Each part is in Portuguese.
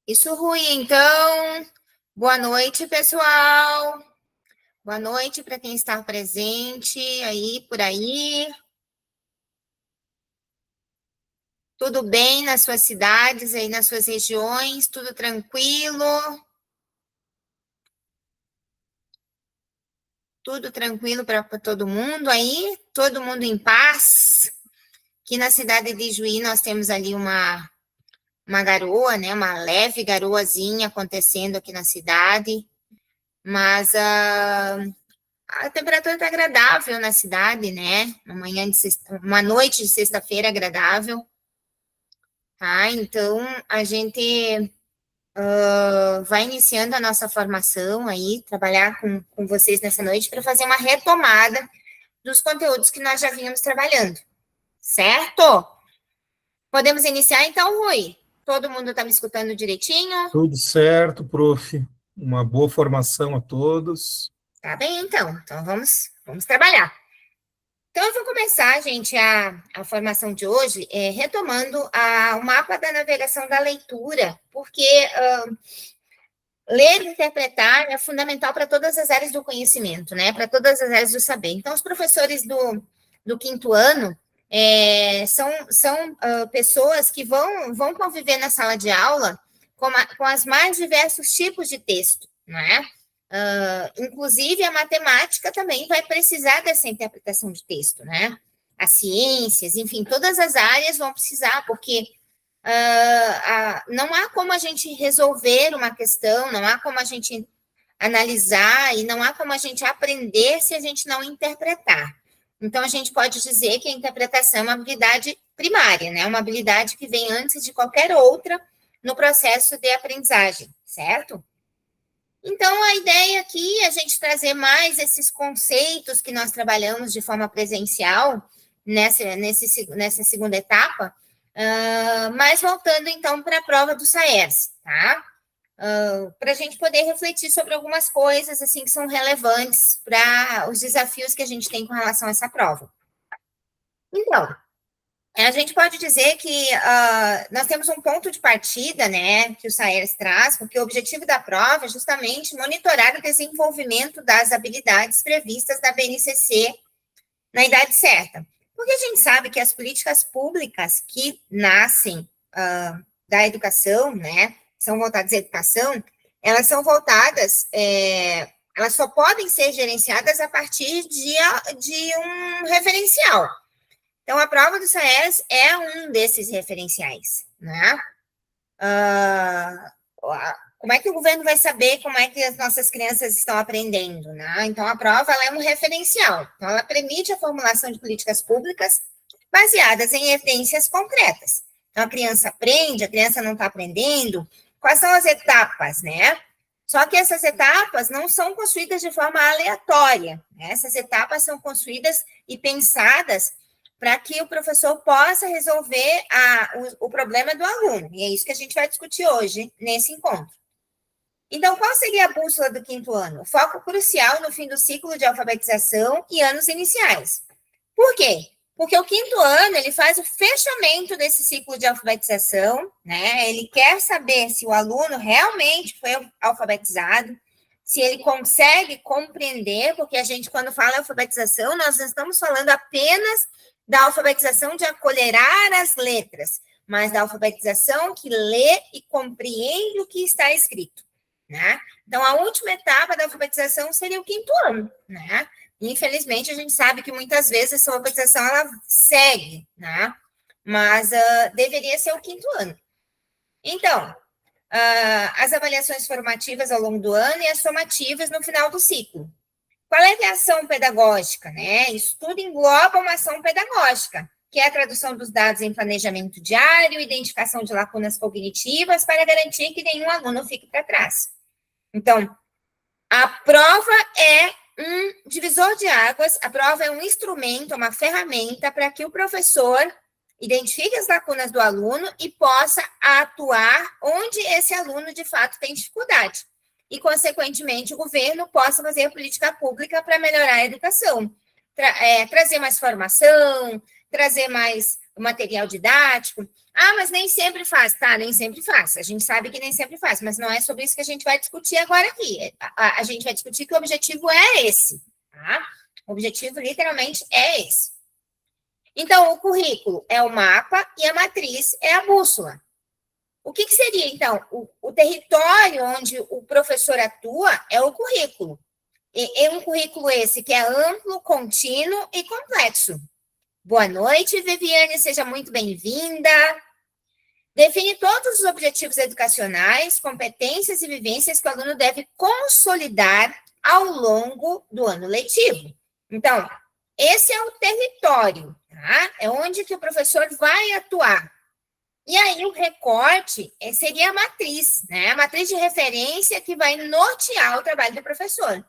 Isso, Rui. Então, boa noite, pessoal. Boa noite para quem está presente aí, por aí. Tudo bem nas suas cidades, aí nas suas regiões? Tudo tranquilo? Tudo tranquilo para todo mundo aí? Todo mundo em paz? Aqui na cidade de Juí nós temos ali uma garoa, né? Uma leve garoazinha acontecendo aqui na cidade, mas a temperatura está agradável na cidade, né? Uma noite de sexta-feira agradável, tá? Então, a gente vai iniciando a nossa formação aí, trabalhar com vocês nessa noite para fazer uma retomada dos conteúdos que nós já vínhamos trabalhando, certo? Podemos iniciar então, Rui? Todo mundo está me escutando direitinho? Tudo certo, prof. Uma boa formação a todos. Tá bem, então. Então, vamos trabalhar. Então, eu vou começar, gente, a formação de hoje retomando o mapa da navegação da leitura, porque ler e interpretar é fundamental para todas as áreas do conhecimento, né? Para todas as áreas do saber. Então, os professores do quinto ano são pessoas que vão conviver na sala de aula com as mais diversos tipos de texto, não é? Inclusive, a matemática também vai precisar dessa interpretação de texto, né? As ciências, enfim, todas as áreas vão precisar, porque não há como a gente resolver uma questão, não há como a gente analisar e não há como a gente aprender se a gente não interpretar. Então, a gente pode dizer que a interpretação é uma habilidade primária, né? Uma habilidade que vem antes de qualquer outra no processo de aprendizagem, certo? Então, a ideia aqui é a gente trazer mais esses conceitos que nós trabalhamos de forma presencial nessa segunda etapa, mas voltando, então, para a prova do SAERS, tá? Para a gente poder refletir sobre algumas coisas, assim, que são relevantes para os desafios que a gente tem com relação a essa prova. Então, a gente pode dizer que nós temos um ponto de partida, né, que o SAERS traz, porque o objetivo da prova é justamente monitorar o desenvolvimento das habilidades previstas na BNCC na idade certa. Porque a gente sabe que as políticas públicas que nascem da educação, né, são voltadas à educação, elas são voltadas, elas só podem ser gerenciadas a partir de um referencial. Então, a prova do SAES é um desses referenciais, né? Como é que o governo vai saber como é que as nossas crianças estão aprendendo, né? Então, a prova ela é um referencial. Então, ela permite a formulação de políticas públicas baseadas em evidências concretas. Então, a criança aprende, a criança não está aprendendo. Quais são as etapas, né? Só que essas etapas não são construídas de forma aleatória. Né? Essas etapas são construídas e pensadas para que o professor possa resolver o problema do aluno. E é isso que a gente vai discutir hoje, nesse encontro. Então, qual seria a bússola do quinto ano? Foco crucial no fim do ciclo de alfabetização e anos iniciais. Por quê? Porque o quinto ano, ele faz o fechamento desse ciclo de alfabetização, né? Ele quer saber se o aluno realmente foi alfabetizado, se ele consegue compreender, porque a gente, quando fala alfabetização, nós não estamos falando apenas da alfabetização de acolherar as letras, mas da alfabetização que lê e compreende o que está escrito, né? Então, a última etapa da alfabetização seria o quinto ano, né? Infelizmente, a gente sabe que muitas vezes essa alfabetização ela segue, né? Mas deveria ser o quinto ano. Então, as avaliações formativas ao longo do ano e as somativas no final do ciclo. Qual é a ação pedagógica, né? Isso tudo engloba uma ação pedagógica, que é a tradução dos dados em planejamento diário, identificação de lacunas cognitivas para garantir que nenhum aluno fique para trás. Então, a prova é um divisor de águas, a prova é um instrumento, uma ferramenta para que o professor identifique as lacunas do aluno e possa atuar onde esse aluno, de fato, tem dificuldade. E, consequentemente, o governo possa fazer política pública para melhorar a educação. Trazer mais formação, trazer mais o material didático. Ah, mas nem sempre faz. Tá, nem sempre faz. A gente sabe que nem sempre faz, mas não é sobre isso que a gente vai discutir agora aqui. A gente vai discutir que o objetivo é esse, tá? O objetivo, literalmente, é esse. Então, o currículo é o mapa e a matriz é a bússola. O que seria, então? O território onde o professor atua é o currículo. E é um currículo esse que é amplo, contínuo e complexo. Boa noite, Viviane, seja muito bem-vinda. Define todos os objetivos educacionais, competências e vivências que o aluno deve consolidar ao longo do ano letivo. Então, esse é o território, tá? É onde que o professor vai atuar. E aí, o recorte seria a matriz, né? A matriz de referência que vai nortear o trabalho do professor,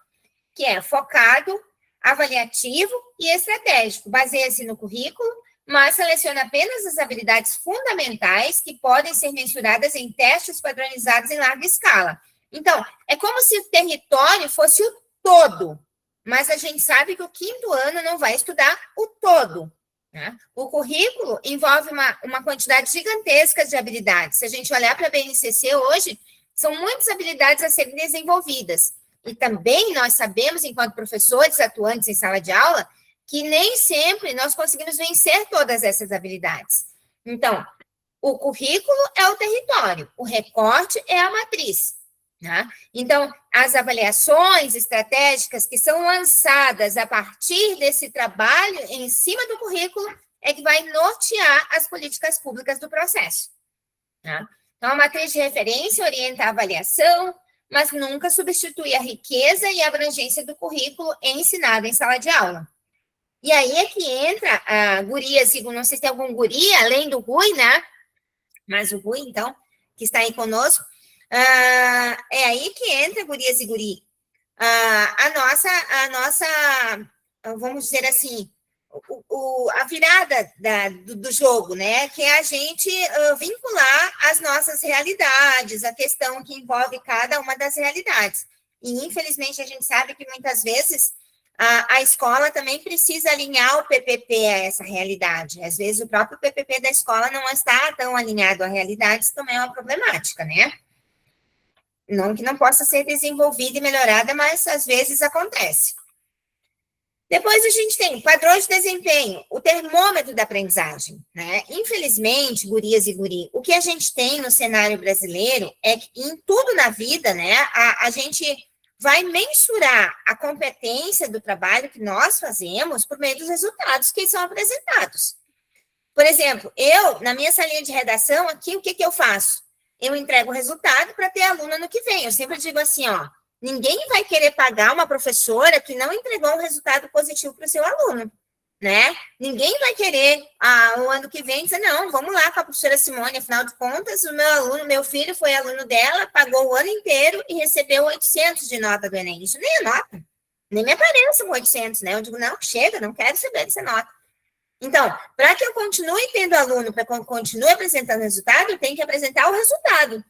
que é focado, avaliativo e estratégico. Baseia-se no currículo, mas seleciona apenas as habilidades fundamentais que podem ser mensuradas em testes padronizados em larga escala. Então, é como se o território fosse o todo, mas a gente sabe que o quinto ano não vai estudar o todo, né? O currículo envolve uma quantidade gigantesca de habilidades. Se a gente olhar para a BNCC hoje, são muitas habilidades a serem desenvolvidas. E também nós sabemos, enquanto professores atuantes em sala de aula, que nem sempre nós conseguimos vencer todas essas habilidades. Então, o currículo é o território, o recorte é a matriz, né? Então, as avaliações estratégicas que são lançadas a partir desse trabalho em cima do currículo é que vai nortear as políticas públicas do processo, né? Então, a matriz de referência orienta a avaliação, mas nunca substitui a riqueza e a abrangência do currículo ensinado em sala de aula. E aí é que entra a guria, não sei se tem algum guri, além do Rui, né? Mas o Rui, então, que está aí conosco, é aí que entra, gurias e guri, a nossa, vamos dizer assim, a virada do jogo, né? Que é a gente vincular as nossas realidades, a questão que envolve cada uma das realidades. E, infelizmente, a gente sabe que muitas vezes a escola também precisa alinhar o PPP a essa realidade. Às vezes, o próprio PPP da escola não está tão alinhado à realidade, isso também é uma problemática, né? Não que não possa ser desenvolvida e melhorada, mas às vezes acontece. Depois a gente tem padrões de desempenho, o termômetro da aprendizagem, né? Infelizmente, gurias e guri, o que a gente tem no cenário brasileiro é que em tudo na vida, né, a gente vai mensurar a competência do trabalho que nós fazemos por meio dos resultados que são apresentados. Por exemplo, na minha salinha de redação, aqui, o que eu faço? Eu entrego o resultado para ter aluno no que vem. Eu sempre digo assim, ó, ninguém vai querer pagar uma professora que não entregou um resultado positivo para o seu aluno, né? Ninguém vai querer, o ano que vem, dizer, não, vamos lá com a professora Simone, afinal de contas, o meu filho foi aluno dela, pagou o ano inteiro e recebeu 800 de nota do Enem. Isso nem é nota, nem me aparece com 800, né? Eu digo, não, chega, não quero saber dessa nota. Então, para que eu continue tendo aluno, para que eu continue apresentando resultado, eu tenho que apresentar o resultado.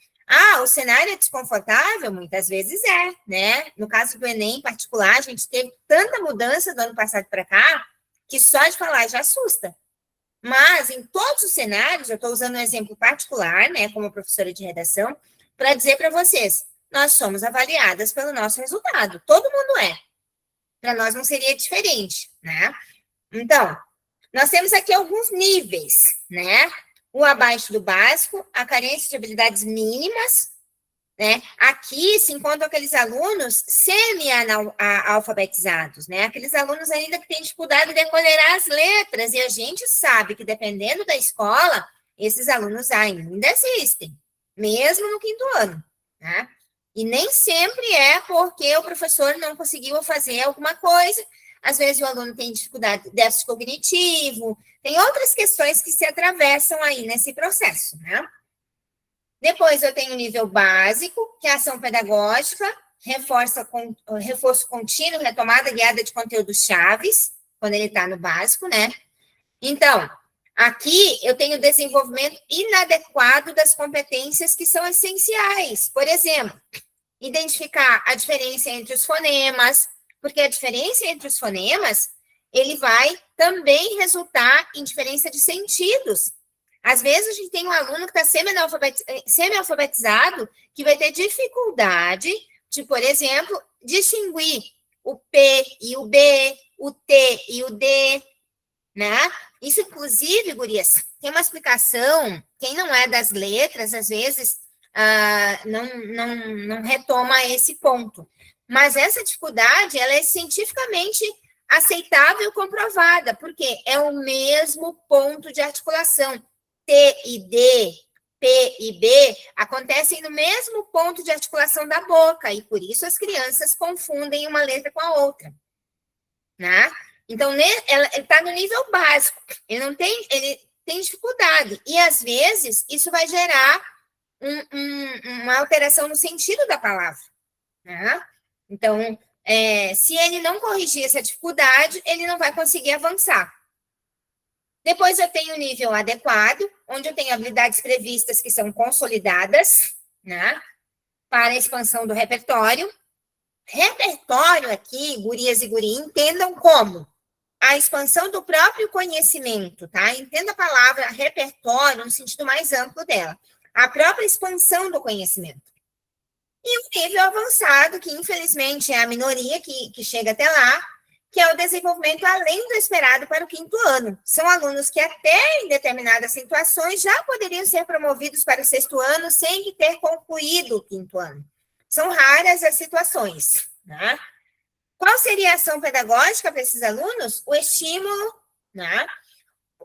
O cenário é desconfortável? Muitas vezes é, né? No caso do Enem em particular, a gente teve tanta mudança do ano passado para cá, que só de falar já assusta. Mas, em todos os cenários, eu estou usando um exemplo particular, né, como professora de redação, para dizer para vocês, nós somos avaliadas pelo nosso resultado. Todo mundo é. Para nós não seria diferente, né? Então, nós temos aqui alguns níveis, né? O abaixo do básico, a carência de habilidades mínimas, né? Aqui se encontram aqueles alunos semi-alfabetizados, né? Aqueles alunos ainda que têm dificuldade de decorar as letras, e a gente sabe que, dependendo da escola, esses alunos ainda existem, mesmo no quinto ano, né? E nem sempre é porque o professor não conseguiu fazer alguma coisa. Às vezes o aluno tem dificuldade de déficit cognitivo, tem outras questões que se atravessam aí nesse processo, né? Depois eu tenho o nível básico, que é a ação pedagógica, reforço contínuo, retomada guiada de conteúdos chaves, quando ele está no básico, né? Então, aqui eu tenho desenvolvimento inadequado das competências que são essenciais. Por exemplo, identificar a diferença entre os fonemas, porque a diferença entre os fonemas ele vai também resultar em diferença de sentidos. Às vezes, a gente tem um aluno que está semi-alfabetizado, que vai ter dificuldade de, por exemplo, distinguir o P e o B, o T e o D, né? Isso, inclusive, gurias, tem uma explicação. Quem não é das letras, às vezes, não retoma esse ponto. Mas essa dificuldade, ela é cientificamente aceitável e comprovada, porque é o mesmo ponto de articulação. T e D, P e B acontecem no mesmo ponto de articulação da boca, e por isso as crianças confundem uma letra com a outra, né? Então, ele está no nível básico, ele tem dificuldade, e às vezes isso vai gerar uma alteração no sentido da palavra, né? Então, se ele não corrigir essa dificuldade, ele não vai conseguir avançar. Depois eu tenho o nível adequado, onde eu tenho habilidades previstas que são consolidadas, né, para a expansão do repertório. Repertório aqui, gurias e guri, entendam como a expansão do próprio conhecimento, tá? Entenda a palavra repertório no sentido mais amplo dela. A própria expansão do conhecimento. E o nível avançado, que infelizmente é a minoria que chega até lá, que é o desenvolvimento além do esperado para o 5º ano. São alunos que até em determinadas situações já poderiam ser promovidos para o 6º ano sem ter concluído o 5º ano. São raras as situações, né? Qual seria a ação pedagógica para esses alunos? O estímulo, né?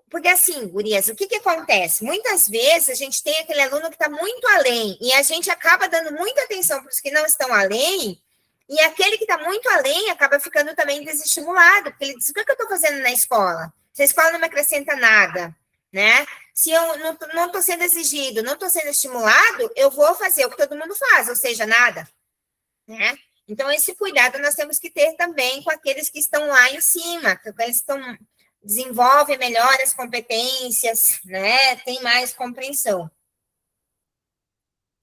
Porque assim, gurias, o que acontece? Muitas vezes a gente tem aquele aluno que está muito além e a gente acaba dando muita atenção para os que não estão além. E aquele que está muito além acaba ficando também desestimulado, porque ele diz, o que eu estou fazendo na escola? Se a escola não me acrescenta nada, né? Se eu não estou sendo exigido, não estou sendo estimulado, eu vou fazer o que todo mundo faz, ou seja, nada, né? Então, esse cuidado nós temos que ter também com aqueles que estão lá em cima, que eles desenvolvem melhor as competências, né? Tem mais compreensão.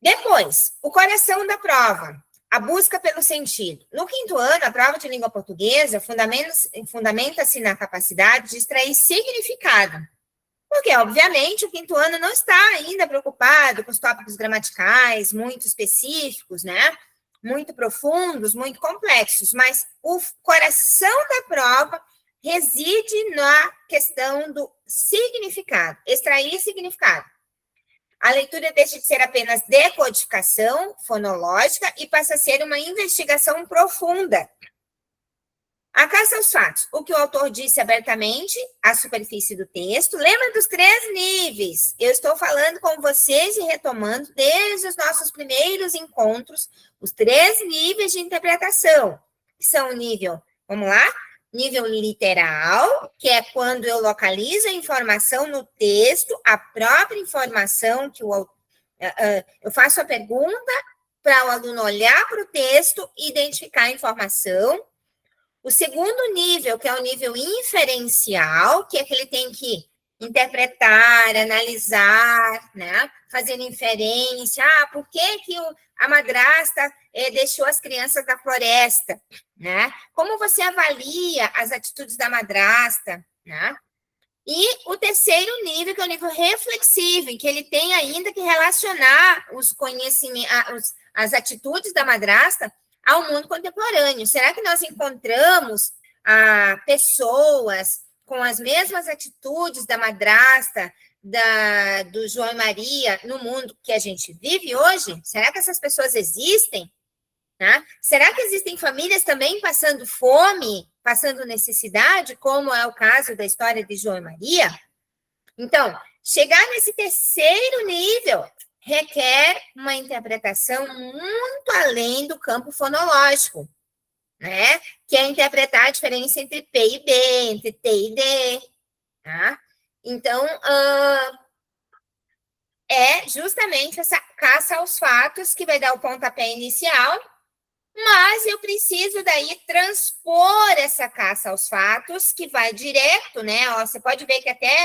Depois, o coração da prova. A busca pelo sentido. No 5º ano, a prova de língua portuguesa fundamenta-se na capacidade de extrair significado. Porque, obviamente, o 5º ano não está ainda preocupado com os tópicos gramaticais muito específicos, né? Muito profundos, muito complexos. Mas o coração da prova reside na questão do significado, extrair significado. A leitura deixa de ser apenas decodificação fonológica e passa a ser uma investigação profunda. A caça aos fatos. O que o autor disse abertamente, a superfície do texto. Lembra dos 3 níveis? Eu estou falando com vocês e retomando desde os nossos primeiros encontros, os 3 níveis de interpretação, que são o nível, vamos lá? Nível literal, que é quando eu localizo a informação no texto, a própria informação que eu faço a pergunta para o aluno olhar para o texto e identificar a informação. O segundo nível, que é o nível inferencial, que é que ele tem que interpretar, analisar, né? Fazer inferência. Por que a madrasta deixou as crianças da floresta, né? Como você avalia as atitudes da madrasta, né? E o terceiro nível, que é o nível reflexivo, em que ele tem ainda que relacionar os conhecimentos, as atitudes da madrasta ao mundo contemporâneo. Será que nós encontramos pessoas com as mesmas atitudes da madrasta, do João e Maria, no mundo que a gente vive hoje? Será que essas pessoas existem? Né? Será que existem famílias também passando fome, passando necessidade, como é o caso da história de João e Maria? Então, chegar nesse terceiro nível requer uma interpretação muito além do campo fonológico, né? Que é interpretar a diferença entre P e B, entre T e D, tá? Então, é justamente essa caça aos fatos que vai dar o pontapé inicial, mas eu preciso daí transpor essa caça aos fatos, que vai direto, né? Você pode ver que até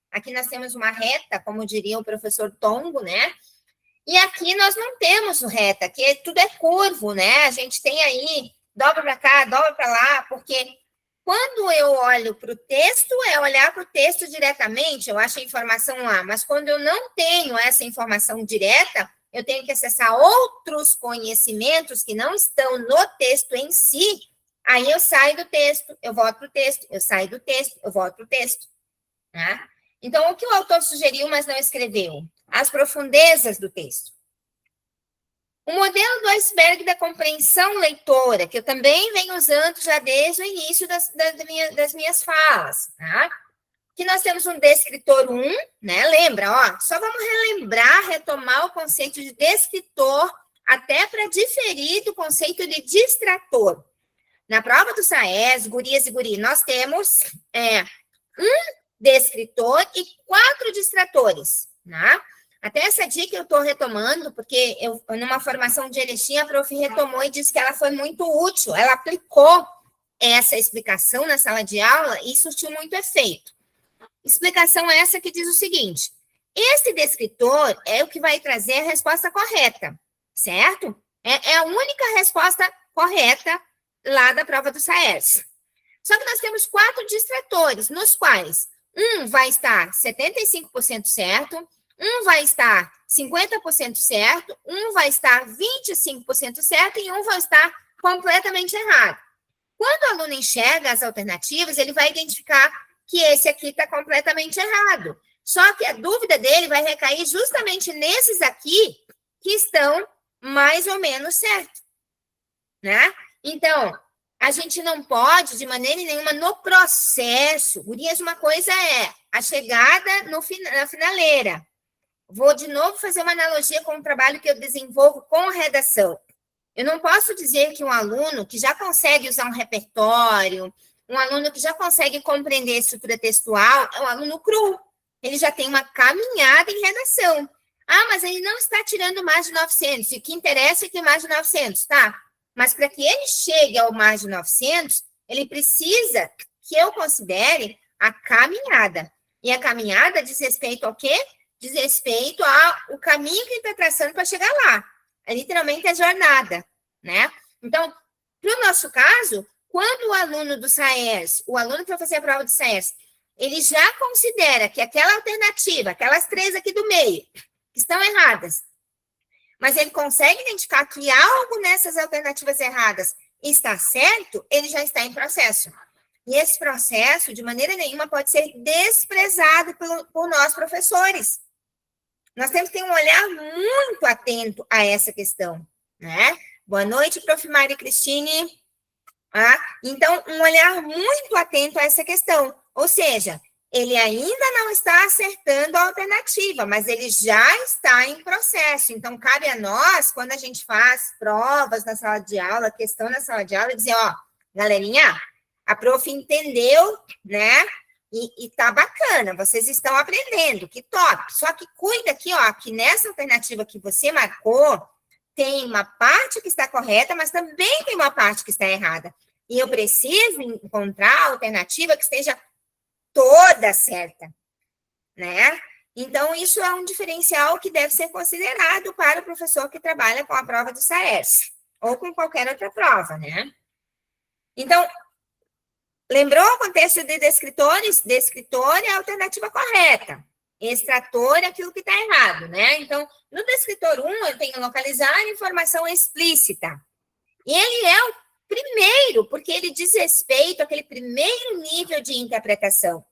aqui nós temos uma reta, como diria o professor Tongo, né? E aqui nós não temos reta, aqui tudo é curvo, né? A gente tem aí, dobra para cá, dobra para lá, porque quando eu olho para o texto, é olhar para o texto diretamente, eu acho a informação lá, mas quando eu não tenho essa informação direta, eu tenho que acessar outros conhecimentos que não estão no texto em si, aí eu saio do texto, eu volto para o texto, eu saio do texto, eu volto para o texto. Né? Então, o que o autor sugeriu, mas não escreveu? As profundezas do texto. O modelo do iceberg da compreensão leitora, que eu também venho usando já desde o início das minhas falas, tá? Que nós temos um descritor 1, né? Lembra, ó, só vamos relembrar, retomar o conceito de descritor, até para diferir do conceito de distrator. Na prova do SAES, gurias e guri, nós temos um descritor e 4 distratores, né? Até essa dica eu estou retomando, porque eu, numa formação de Erechim, a prof. Retomou e disse que ela foi muito útil. Ela aplicou essa explicação na sala de aula e surtiu muito efeito. Explicação essa que diz o seguinte: esse descritor é o que vai trazer a resposta correta, certo? É a única resposta correta lá da prova do SAES. Só que nós temos 4 distratores, nos quais um vai estar 75% certo, um vai estar 50% certo, um vai estar 25% certo e um vai estar completamente errado. Quando o aluno enxerga as alternativas, ele vai identificar que esse aqui está completamente errado. Só que a dúvida dele vai recair justamente nesses aqui que estão mais ou menos certos, né? Então, a gente não pode, de maneira nenhuma, no processo. Gurias, uma coisa é a chegada na finaleira. Vou, de novo, fazer uma analogia com o trabalho que eu desenvolvo com redação. Eu não posso dizer que um aluno que já consegue usar um repertório, um aluno que já consegue compreender a estrutura textual, é um aluno cru. Ele já tem uma caminhada em redação. Ah, mas ele não está tirando mais de 900. E o que interessa é que mais de 900, tá? Mas para que ele chegue ao mais de 900, ele precisa que eu considere a caminhada. E a caminhada diz respeito ao quê? Diz respeito ao caminho que ele está traçando para chegar lá. É literalmente a jornada, né? Então, para o nosso caso, quando o aluno do SAES, o aluno que vai fazer a prova do SAES, ele já considera que aquela alternativa, aquelas 3 aqui do meio, que estão erradas, mas ele consegue identificar que algo nessas alternativas erradas está certo, ele já está em processo. E esse processo, de maneira nenhuma, pode ser desprezado por nós, professores. Nós temos que ter um olhar muito atento a essa questão, né? Boa noite, prof. Maria Cristine. Então, um olhar muito atento a essa questão. Ou seja, ele ainda não está acertando a alternativa, mas ele já está em processo. Então, cabe a nós, quando a gente faz provas na sala de aula, questão na sala de aula, dizer, ó, galerinha, a prof entendeu, né? E tá bacana, vocês estão aprendendo, que top. Só que cuida aqui, ó, que nessa alternativa que você marcou, tem uma parte que está correta, mas também tem uma parte que está errada. E eu preciso encontrar a alternativa que esteja toda certa, né? Então, isso é um diferencial que deve ser considerado para o professor que trabalha com a prova do SAES, ou com qualquer outra prova, né? Então, lembrou o contexto de descritores? Descritor é a alternativa correta. Extrator é aquilo que está errado, né? Então, no descritor 1, eu tenho localizar informação explícita. E ele é o primeiro, porque ele diz respeito àquele primeiro nível de interpretação.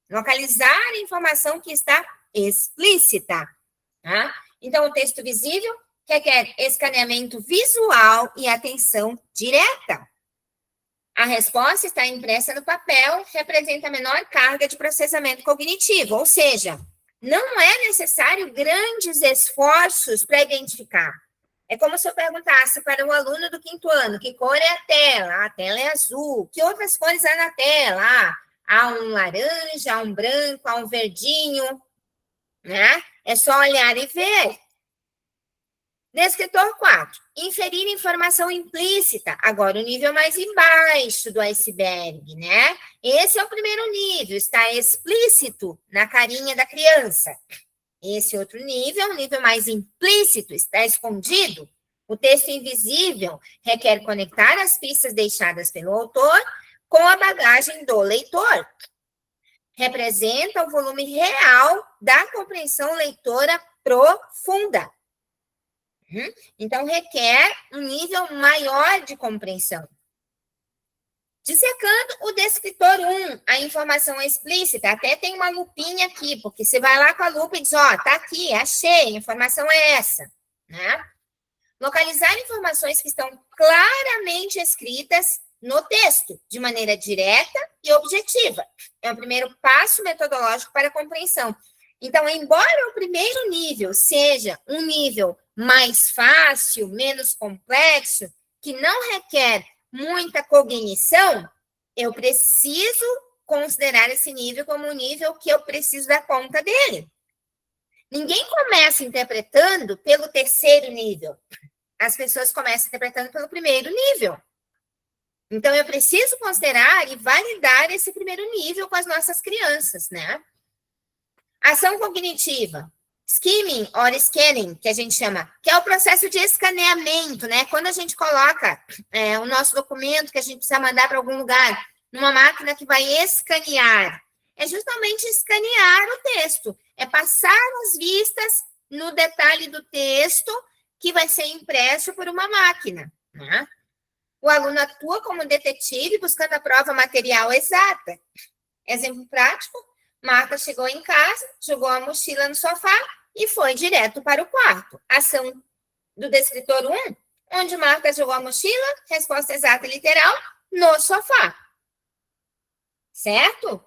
Localizar a informação que está explícita. Tá? Então, o texto visível requer escaneamento visual e atenção direta. A resposta está impressa no papel, representa a menor carga de processamento cognitivo, ou seja, não é necessário grandes esforços para identificar. É como se eu perguntasse para um aluno do 5º ano, que cor é a tela? A tela é azul. Que outras cores há na tela? Há um laranja, há um branco, há um verdinho, né? É só olhar e ver. Descritor 4. Inferir informação implícita. Agora, o nível mais embaixo do iceberg, né? Esse é o primeiro nível, está explícito na carinha da criança. Esse outro nível, o nível mais implícito, está escondido. O texto invisível requer conectar as pistas deixadas pelo autor com a bagagem do leitor. Representa o volume real da compreensão leitora profunda. Então, requer um nível maior de compreensão. Dissecando o descritor 1, a informação explícita, até tem uma lupinha aqui, porque você vai lá com a lupa e diz, ó, tá aqui, achei, a informação é essa, né? Localizar informações que estão claramente escritas no texto, de maneira direta e objetiva. É o primeiro passo metodológico para a compreensão. Então, embora o primeiro nível seja um nível mais fácil, menos complexo, que não requer muita cognição, eu preciso considerar esse nível como um nível que eu preciso dar conta dele. Ninguém começa interpretando pelo terceiro nível. As pessoas começam interpretando pelo primeiro nível. Então, eu preciso considerar e validar esse primeiro nível com as nossas crianças, né? Ação cognitiva. Skimming or scanning, que a gente chama, que é o processo de escaneamento, né? Quando a gente coloca o nosso documento que a gente precisa mandar para algum lugar, numa máquina que vai escanear, é justamente escanear o texto, é passar as vistas no detalhe do texto que vai ser impresso por uma máquina, né? O aluno atua como detetive buscando a prova material exata. Exemplo prático, Marta chegou em casa, jogou a mochila no sofá e foi direto para o quarto. Ação do descritor 1, onde Marta jogou a mochila, resposta exata e literal, no sofá. Certo?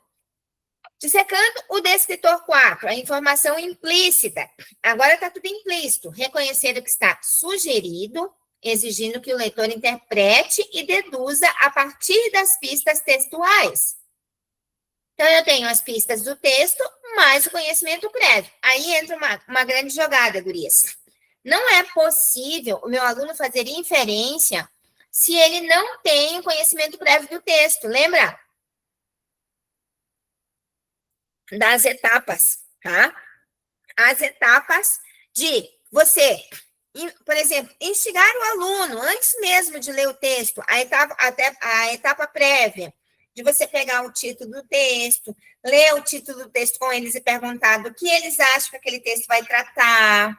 Dissecando o descritor 4, a informação implícita. Agora está tudo implícito. Reconhecer o que está sugerido, exigindo que o leitor interprete e deduza a partir das pistas textuais. Então, eu tenho as pistas do texto, mais o conhecimento prévio. Aí entra uma grande jogada, gurias. Não é possível o meu aluno fazer inferência se ele não tem o conhecimento prévio do texto. Lembra? Das etapas, tá? As etapas de você, por exemplo, instigar o aluno, antes mesmo de ler o texto, a etapa prévia, de você pegar o título do texto, ler o título do texto com eles e perguntar do que eles acham que aquele texto vai tratar.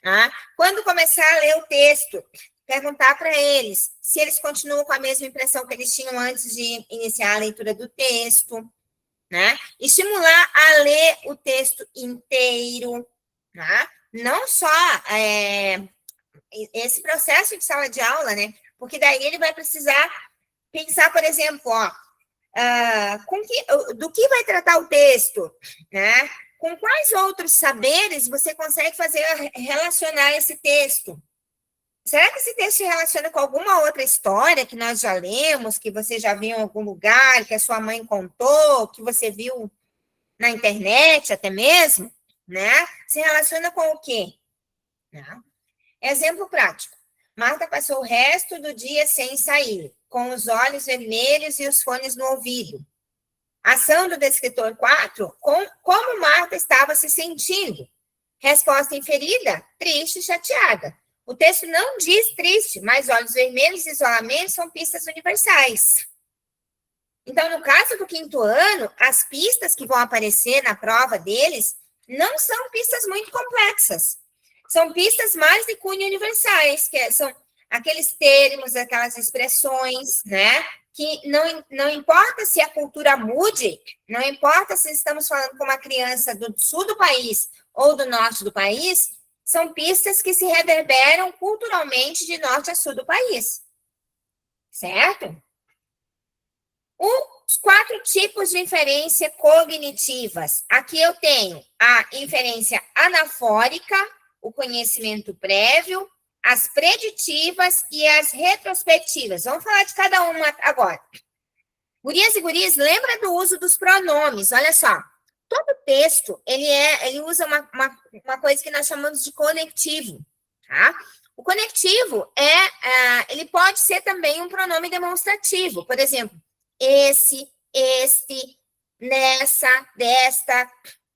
Tá? Quando começar a ler o texto, perguntar para eles se eles continuam com a mesma impressão que eles tinham antes de iniciar a leitura do texto. Né? Estimular a ler o texto inteiro. Tá? Não só esse processo de sala de aula, né? Porque daí ele vai precisar pensar, por exemplo, do que vai tratar o texto, né? Com quais outros saberes você consegue relacionar esse texto? Será que esse texto se relaciona com alguma outra história que nós já lemos, que você já viu em algum lugar, que a sua mãe contou, que você viu na internet até mesmo, né? Se relaciona com o quê? Né? Exemplo prático. Marta passou o resto do dia sem sair, com os olhos vermelhos e os fones no ouvido. Ação do descritor 4, como Marta estava se sentindo. Resposta inferida, triste e chateada. O texto não diz triste, mas olhos vermelhos e isolamento são pistas universais. Então, no caso do 5º ano, as pistas que vão aparecer na prova deles não são pistas muito complexas. São pistas mais de cunho universais, que são aqueles termos, aquelas expressões, né? Que não importa se a cultura mude, não importa se estamos falando com uma criança do sul do país ou do norte do país, são pistas que se reverberam culturalmente de norte a sul do país. Certo? Os 4 tipos de inferência cognitivas. Aqui eu tenho a inferência anafórica, o conhecimento prévio, as preditivas e as retrospectivas. Vamos falar de cada uma agora. Gurias e guris, lembra do uso dos pronomes? Olha só. Todo texto, ele usa uma coisa que nós chamamos de conectivo, tá? O conectivo ele pode ser também um pronome demonstrativo. Por exemplo, esse, este, nessa, desta,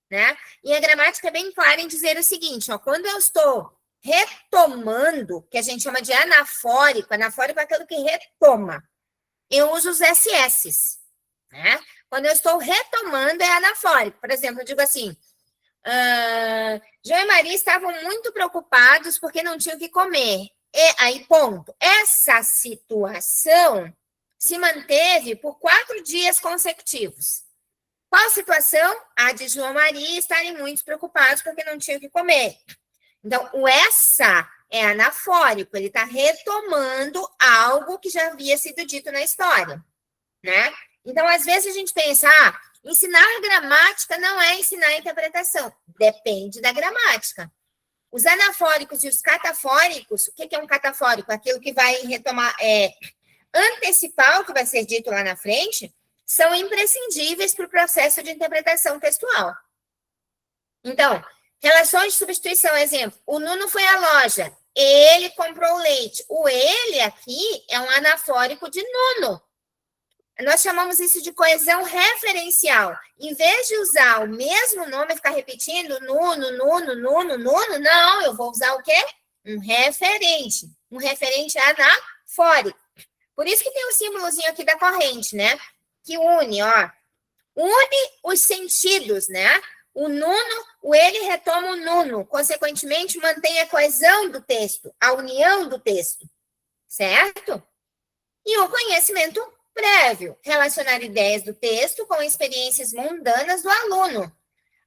né? E a gramática é bem clara em dizer o seguinte, ó, quando eu estou retomando, que a gente chama de anafórico é aquilo que retoma. eu uso os SS, né? Quando eu estou retomando, é anafórico. Por exemplo, eu digo assim, João e Maria estavam muito preocupados porque não tinham o que comer. E aí, ponto. Essa situação se manteve por 4 dias consecutivos. Qual situação? A de João e Maria estarem muito preocupados porque não tinham o que comer. Então, o essa é anafórico, ele está retomando algo que já havia sido dito na história, né? Então, às vezes a gente pensa, ensinar gramática não é ensinar interpretação. Depende da gramática. Os anafóricos e os catafóricos, o que é um catafórico? Aquilo que vai retomar, antecipar o que vai ser dito lá na frente, são imprescindíveis para o processo de interpretação textual. Então, relações de substituição, exemplo, o Nuno foi à loja, ele comprou leite. O ele aqui é um anafórico de Nuno. Nós chamamos isso de coesão referencial. Em vez de usar o mesmo nome, ficar repetindo Nuno, Nuno, Nuno, Nuno, não, eu vou usar o quê? Um referente anafórico. Por isso que tem o símbolozinho aqui da corrente, né? Que une os sentidos, né? O Nuno, o ele retoma o Nuno, consequentemente mantém a coesão do texto, a união do texto, certo? E o conhecimento prévio, relacionar ideias do texto com experiências mundanas do aluno.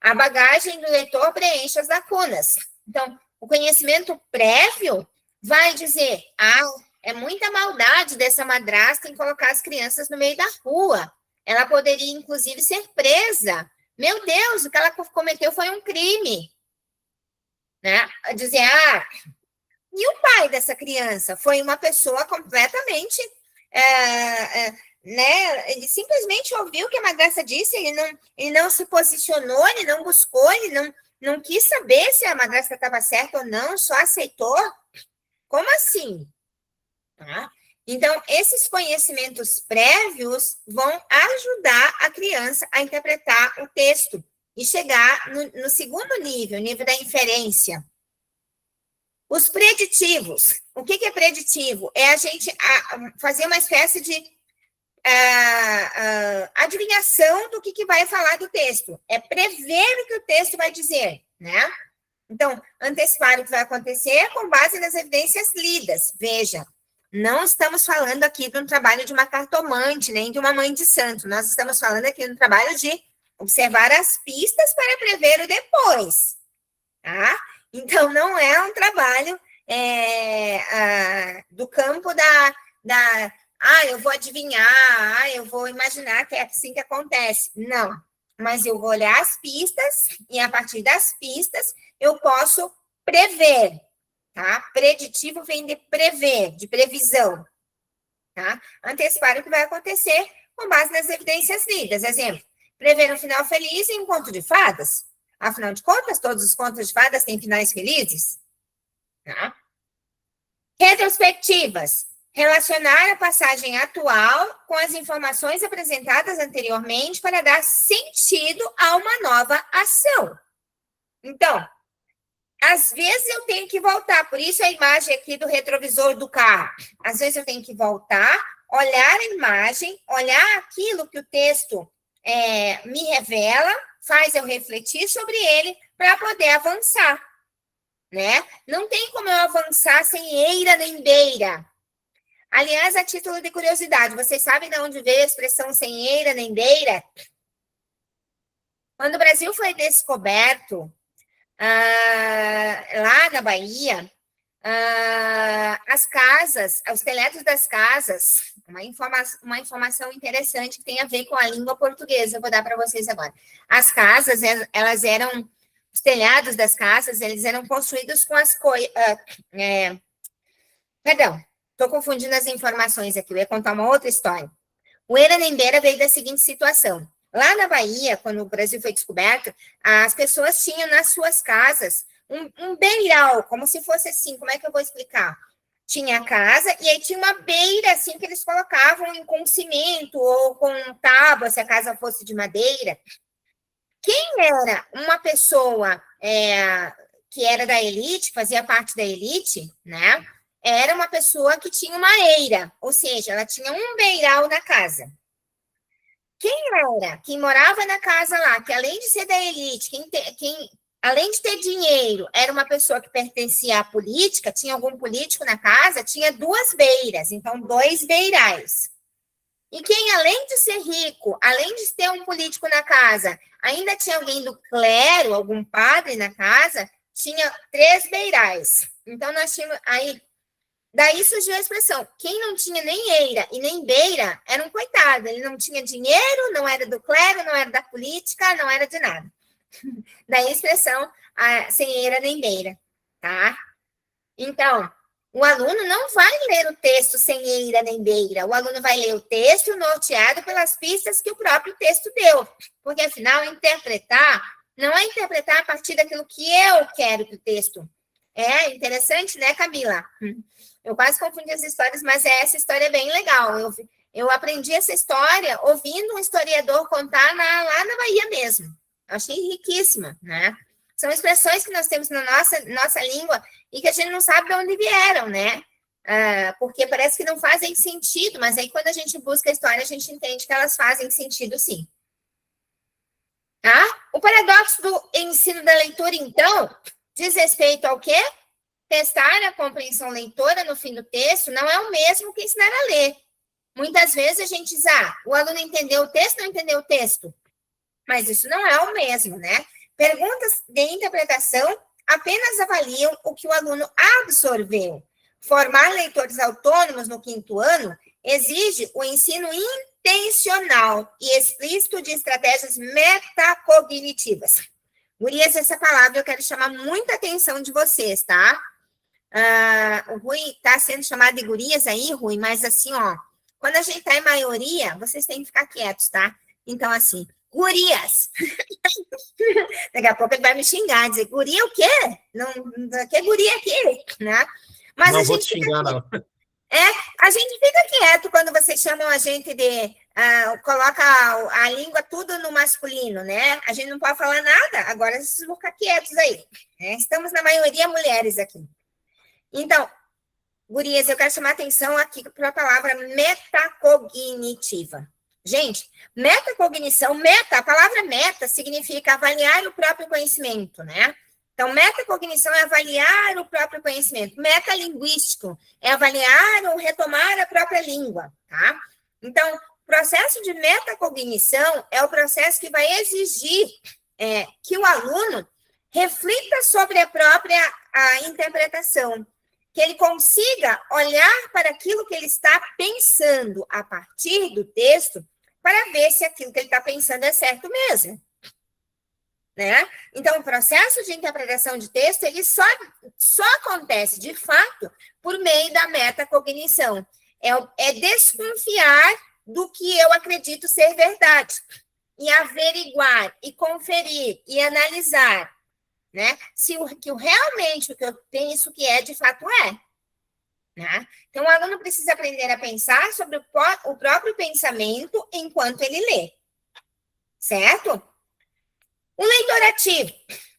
A bagagem do leitor preenche as lacunas. Então, o conhecimento prévio vai dizer, é muita maldade dessa madrasta em colocar as crianças no meio da rua. Ela poderia, inclusive, ser presa. Meu Deus, o que ela cometeu foi um crime. Né? Dizer, e o pai dessa criança? Foi uma pessoa completamente... né? Ele simplesmente ouviu o que a madrasta disse, ele não se posicionou, ele não buscou, ele não quis saber se a madrasta estava certa ou não, só aceitou. Como assim? Tá? Então, esses conhecimentos prévios vão ajudar a criança a interpretar o texto e chegar no segundo nível, nível da inferência. Os preditivos. O que é preditivo? É a gente fazer uma espécie de adivinhação do que vai falar do texto. É prever o que o texto vai dizer, né? Então, antecipar o que vai acontecer com base nas evidências lidas. Veja, não estamos falando aqui de um trabalho de uma cartomante, nem de uma mãe de santo. Nós estamos falando aqui do trabalho de observar as pistas para prever o depois, tá? Então, não é um trabalho do campo eu vou adivinhar, eu vou imaginar que é assim que acontece. Não, mas eu vou olhar as pistas e, a partir das pistas, eu posso prever, tá? Preditivo vem de prever, de previsão, tá? Antecipar o que vai acontecer com base nas evidências lidas. Exemplo, prever um final feliz em um conto de fadas. Afinal de contas, todos os contos de fadas têm finais felizes, tá? Retrospectivas. Relacionar a passagem atual com as informações apresentadas anteriormente para dar sentido a uma nova ação. Então, às vezes eu tenho que voltar, por isso a imagem aqui do retrovisor do carro. Às vezes eu tenho que voltar, olhar a imagem, olhar aquilo que o texto me revela, faz eu refletir sobre ele para poder avançar, né? Não tem como eu avançar sem eira nem beira. Aliás, a título de curiosidade, vocês sabem de onde veio a expressão sem eira nem beira? Quando o Brasil foi descoberto, lá na Bahia, as casas, os telhados das casas, uma informação interessante que tem a ver com a língua portuguesa, eu vou dar para vocês agora. As casas, os telhados das casas, eles eram construídos com perdão, estou confundindo as informações aqui, eu ia contar uma outra história. O eira nem beira veio da seguinte situação. Lá na Bahia, quando o Brasil foi descoberto, as pessoas tinham nas suas casas um beiral, como se fosse assim, como é que eu vou explicar? Tinha a casa e aí tinha uma beira, assim, que eles colocavam com cimento ou com tábua, se a casa fosse de madeira. Quem era uma pessoa que era da elite, fazia parte da elite, né? era uma pessoa que tinha uma eira, ou seja, ela tinha um beiral na casa. Quem morava na casa lá, que além de ser da elite, além de ter dinheiro, era uma pessoa que pertencia à política, tinha algum político na casa, tinha 2 beiras, então 2 beirais. E quem, além de ser rico, além de ter um político na casa, ainda tinha alguém do clero, algum padre na casa, tinha 3 beirais. Então, nós tínhamos aí. Daí surgiu a expressão: quem não tinha nem eira e nem beira era um coitado. Ele não tinha dinheiro, não era do clero, não era da política, não era de nada. Daí a expressão sem eira nem beira, tá? Então, o aluno não vai ler o texto sem eira nem beira. O aluno vai ler o texto norteado pelas pistas que o próprio texto deu. Porque, afinal, interpretar não é interpretar a partir daquilo que eu quero que o texto. É interessante, né, Camila? Eu quase confundi as histórias, mas essa história é bem legal. Eu aprendi essa história ouvindo um historiador contar lá na Bahia mesmo. Eu achei riquíssima, né? São expressões que nós temos na nossa língua e que a gente não sabe de onde vieram, né? Porque parece que não fazem sentido, mas aí quando a gente busca a história, a gente entende que elas fazem sentido, sim. Tá? O paradoxo do ensino da leitura, então, diz respeito ao quê? Testar a compreensão leitora no fim do texto não é o mesmo que ensinar a ler. Muitas vezes a gente diz, o aluno entendeu o texto, não entendeu o texto. Mas isso não é o mesmo, né? Perguntas de interpretação apenas avaliam o que o aluno absorveu. Formar leitores autônomos no 5º ano exige o ensino intencional e explícito de estratégias metacognitivas. Gurias, essa palavra eu quero chamar muita atenção de vocês, tá? O Rui está sendo chamado de gurias aí, Rui, mas assim, ó, quando a gente está em maioria, vocês têm que ficar quietos, tá? Então, assim, gurias. Daqui a pouco ele vai me xingar, dizer, guria o quê? Não, que guria aqui, né? Mas não vou te xingar, não. A gente fica quieto quando vocês chamam a gente de... coloca a língua tudo no masculino, né? A gente não pode falar nada, agora vocês vão ficar quietos aí. Né? Estamos na maioria mulheres aqui. Então, gurias, eu quero chamar atenção aqui para a palavra metacognitiva. Gente, metacognição, a palavra meta significa avaliar o próprio conhecimento, né? Então, metacognição é avaliar o próprio conhecimento. Metalinguístico é avaliar ou retomar a própria língua, tá? Então, o processo de metacognição é o processo que vai exigir que o aluno reflita sobre a própria interpretação, que ele consiga olhar para aquilo que ele está pensando a partir do texto para ver se aquilo que ele está pensando é certo mesmo. Né? Então, o processo de interpretação de texto, ele só acontece, de fato, por meio da metacognição. É desconfiar do que eu acredito ser verdade, e averiguar, e conferir, e analisar, né? Se realmente o que eu penso que é, de fato é. Né? Então, o aluno precisa aprender a pensar sobre o próprio pensamento enquanto ele lê. Certo? O leitor ativo.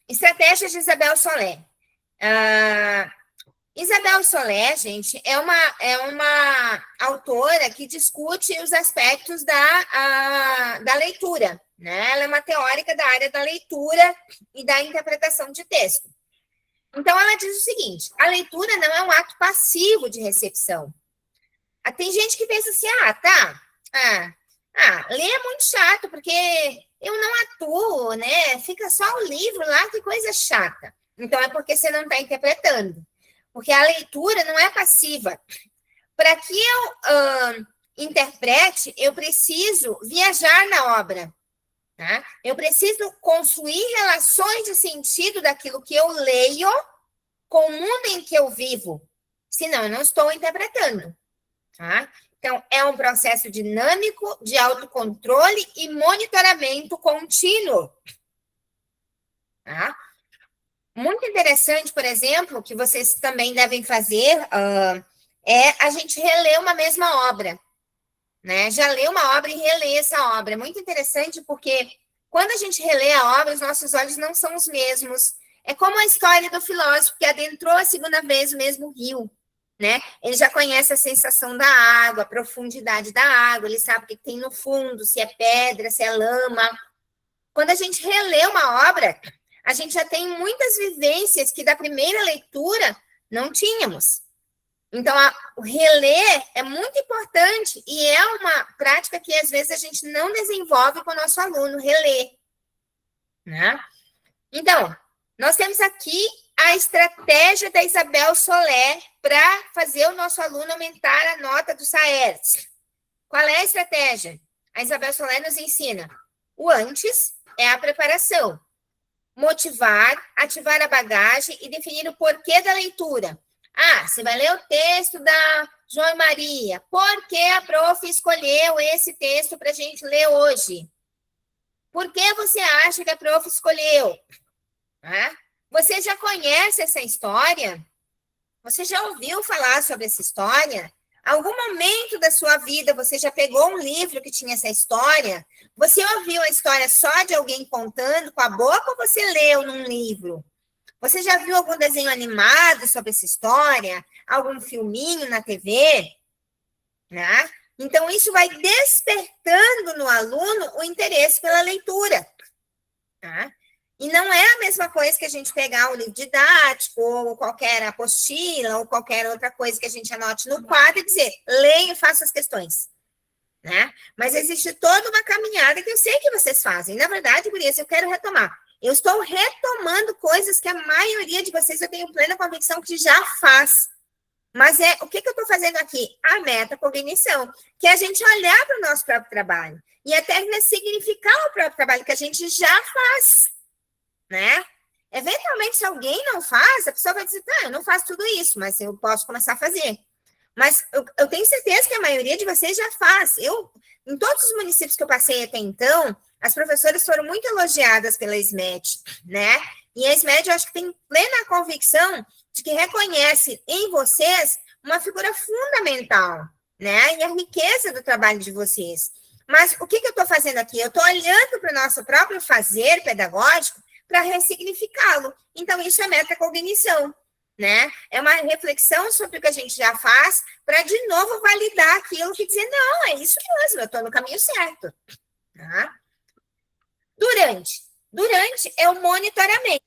Estratégias de Isabel Solé. Isabel Solé, gente, é uma autora que discute os aspectos da leitura. Né? Ela é uma teórica da área da leitura e da interpretação de texto. Então, ela diz o seguinte: a leitura não é um ato passivo de recepção. Tem gente que pensa assim, ler é muito chato, porque eu não atuo, né? Fica só o livro lá, que coisa chata. Então, é porque você não está interpretando. Porque a leitura não é passiva. Para que eu interprete, eu preciso viajar na obra. Tá? Eu preciso construir relações de sentido daquilo que eu leio com o mundo em que eu vivo. Senão, eu não estou interpretando. Tá? Então, é um processo dinâmico de autocontrole e monitoramento contínuo. Tá? Muito interessante, por exemplo, que vocês também devem fazer, é a gente reler uma mesma obra. Né? Já lê uma obra e relê essa obra. É muito interessante porque quando a gente relê a obra, os nossos olhos não são os mesmos. É como a história do filósofo que adentrou a segunda vez o mesmo rio. né? Ele já conhece a sensação da água, a profundidade da água, ele sabe o que tem no fundo, se é pedra, se é lama. Quando a gente relê uma obra, a gente já tem muitas vivências que da primeira leitura não tínhamos. Então, o reler é muito importante e é uma prática que às vezes a gente não desenvolve com o nosso aluno, reler, né? Então, nós temos aqui a estratégia da Isabel Soler para fazer o nosso aluno aumentar a nota do SAERS. Qual é a estratégia? A Isabel Soler nos ensina: o antes é a preparação, motivar, ativar a bagagem e definir o porquê da leitura. Ah, você vai ler o texto da João e Maria. Por que a prof escolheu esse texto para a gente ler hoje? Por que você acha que a prof escolheu? Ah, você já conhece essa história? Você já ouviu falar sobre essa história? Algum momento da sua vida você já pegou um livro que tinha essa história? Você ouviu a história só de alguém contando com a boca ou você leu num livro? Você já viu algum desenho animado sobre essa história? Algum filminho na TV? Né? Então, isso vai despertando no aluno o interesse pela leitura. Tá? E não é a mesma coisa que a gente pegar o livro didático, ou qualquer apostila, ou qualquer outra coisa que a gente anote no quadro e dizer, leia e faça as questões. Né? Mas existe toda uma caminhada que eu sei que vocês fazem. Na verdade, por isso, eu quero retomar. Eu estou retomando coisas que a maioria de vocês, eu tenho plena convicção que já faz. Mas o que eu estou fazendo aqui? A metacognição, que é a gente olhar para o nosso próprio trabalho e até significar o próprio trabalho que a gente já faz, né? Eventualmente, se alguém não faz, a pessoa vai dizer, tá, eu não faço tudo isso, mas eu posso começar a fazer. Mas eu tenho certeza que a maioria de vocês já faz. Em todos os municípios que eu passei até então, as professoras foram muito elogiadas pela SMED, né? E a SMED, eu acho que tem plena convicção de que reconhece em vocês uma figura fundamental, né? E a riqueza do trabalho de vocês. Mas o que eu estou fazendo aqui? Eu estou olhando para o nosso próprio fazer pedagógico para ressignificá-lo. Então, isso é metacognição, né? É uma reflexão sobre o que a gente já faz para, de novo, validar aquilo que dizer, não, é isso mesmo, eu estou no caminho certo. Tá? Durante é o monitoramento.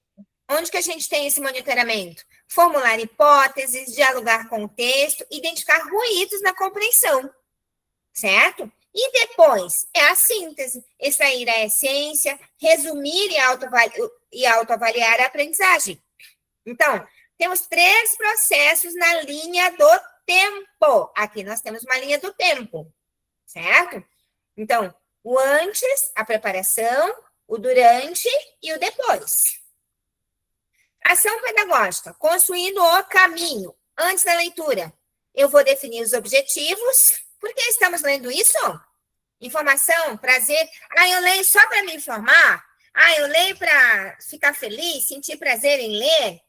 Onde que a gente tem esse monitoramento? Formular hipóteses, dialogar com o texto, identificar ruídos na compreensão, certo? E depois é a síntese, extrair a essência, resumir e autoavaliar a aprendizagem. Então, temos 3 processos na linha do tempo. Aqui nós temos uma linha do tempo, certo? Então, o antes, a preparação, o durante e o depois. Ação pedagógica, construindo o caminho. Antes da leitura, eu vou definir os objetivos. Por que estamos lendo isso? Informação, prazer. Eu leio só para me informar? Eu leio para ficar feliz, sentir prazer em ler?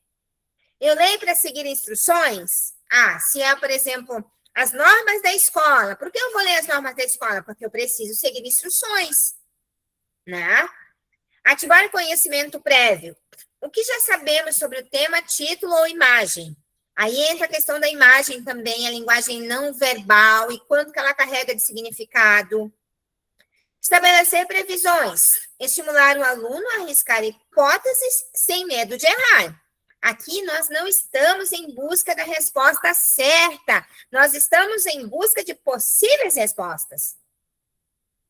Eu leio para seguir instruções? Se é, por exemplo, as normas da escola. Por que eu vou ler as normas da escola? Porque eu preciso seguir instruções, né? Ativar o conhecimento prévio. O que já sabemos sobre o tema, título ou imagem? Aí entra a questão da imagem também, a linguagem não verbal e quanto que ela carrega de significado. Estabelecer previsões. Estimular o aluno a arriscar hipóteses sem medo de errar. Aqui nós não estamos em busca da resposta certa, nós estamos em busca de possíveis respostas.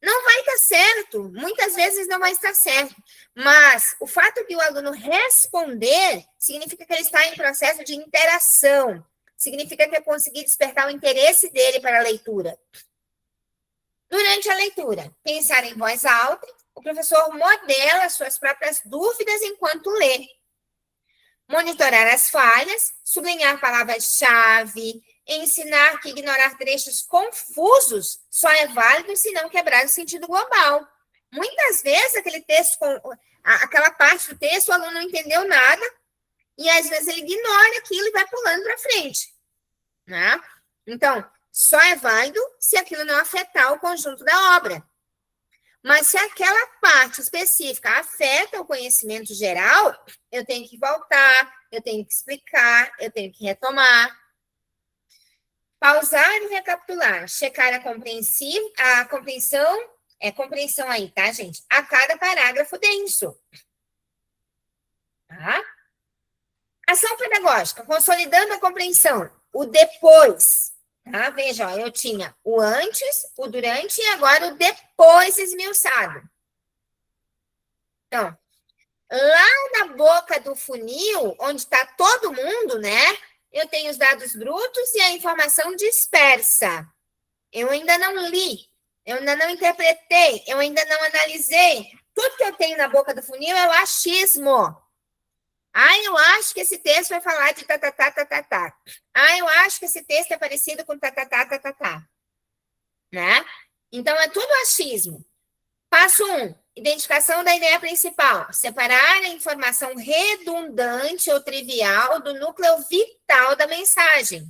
Não vai estar certo, muitas vezes não vai estar certo, mas o fato de o aluno responder significa que ele está em processo de interação, significa que eu consegui despertar o interesse dele para a leitura. Durante a leitura, pensar em voz alta, o professor modela suas próprias dúvidas enquanto lê. Monitorar as falhas, sublinhar palavras-chave, ensinar que ignorar trechos confusos só é válido se não quebrar o sentido global. Muitas vezes, aquele texto, aquela parte do texto, o aluno não entendeu nada, e às vezes ele ignora aquilo e vai pulando para frente. Né? Então, só é válido se aquilo não afetar o conjunto da obra. Mas se aquela parte específica afeta o conhecimento geral, eu tenho que voltar, eu tenho que explicar, eu tenho que retomar. Pausar e recapitular. Checar a compreensão, compreensão aí, tá, gente? A cada parágrafo denso. Tá? Ação pedagógica, consolidando a compreensão. O depois. Tá? Veja, ó, eu tinha o antes, o durante e agora o depois esmiuçado. Então, lá na boca do funil, onde está todo mundo, né? Eu tenho os dados brutos e a informação dispersa. Eu ainda não li, eu ainda não interpretei, eu ainda não analisei. Tudo que eu tenho na boca do funil é o achismo. Eu acho que esse texto vai falar de tatatá. Eu acho que esse texto é parecido com tatatá. Né? Então, é tudo achismo. Passo 1, identificação da ideia principal. Separar a informação redundante ou trivial do núcleo vital da mensagem.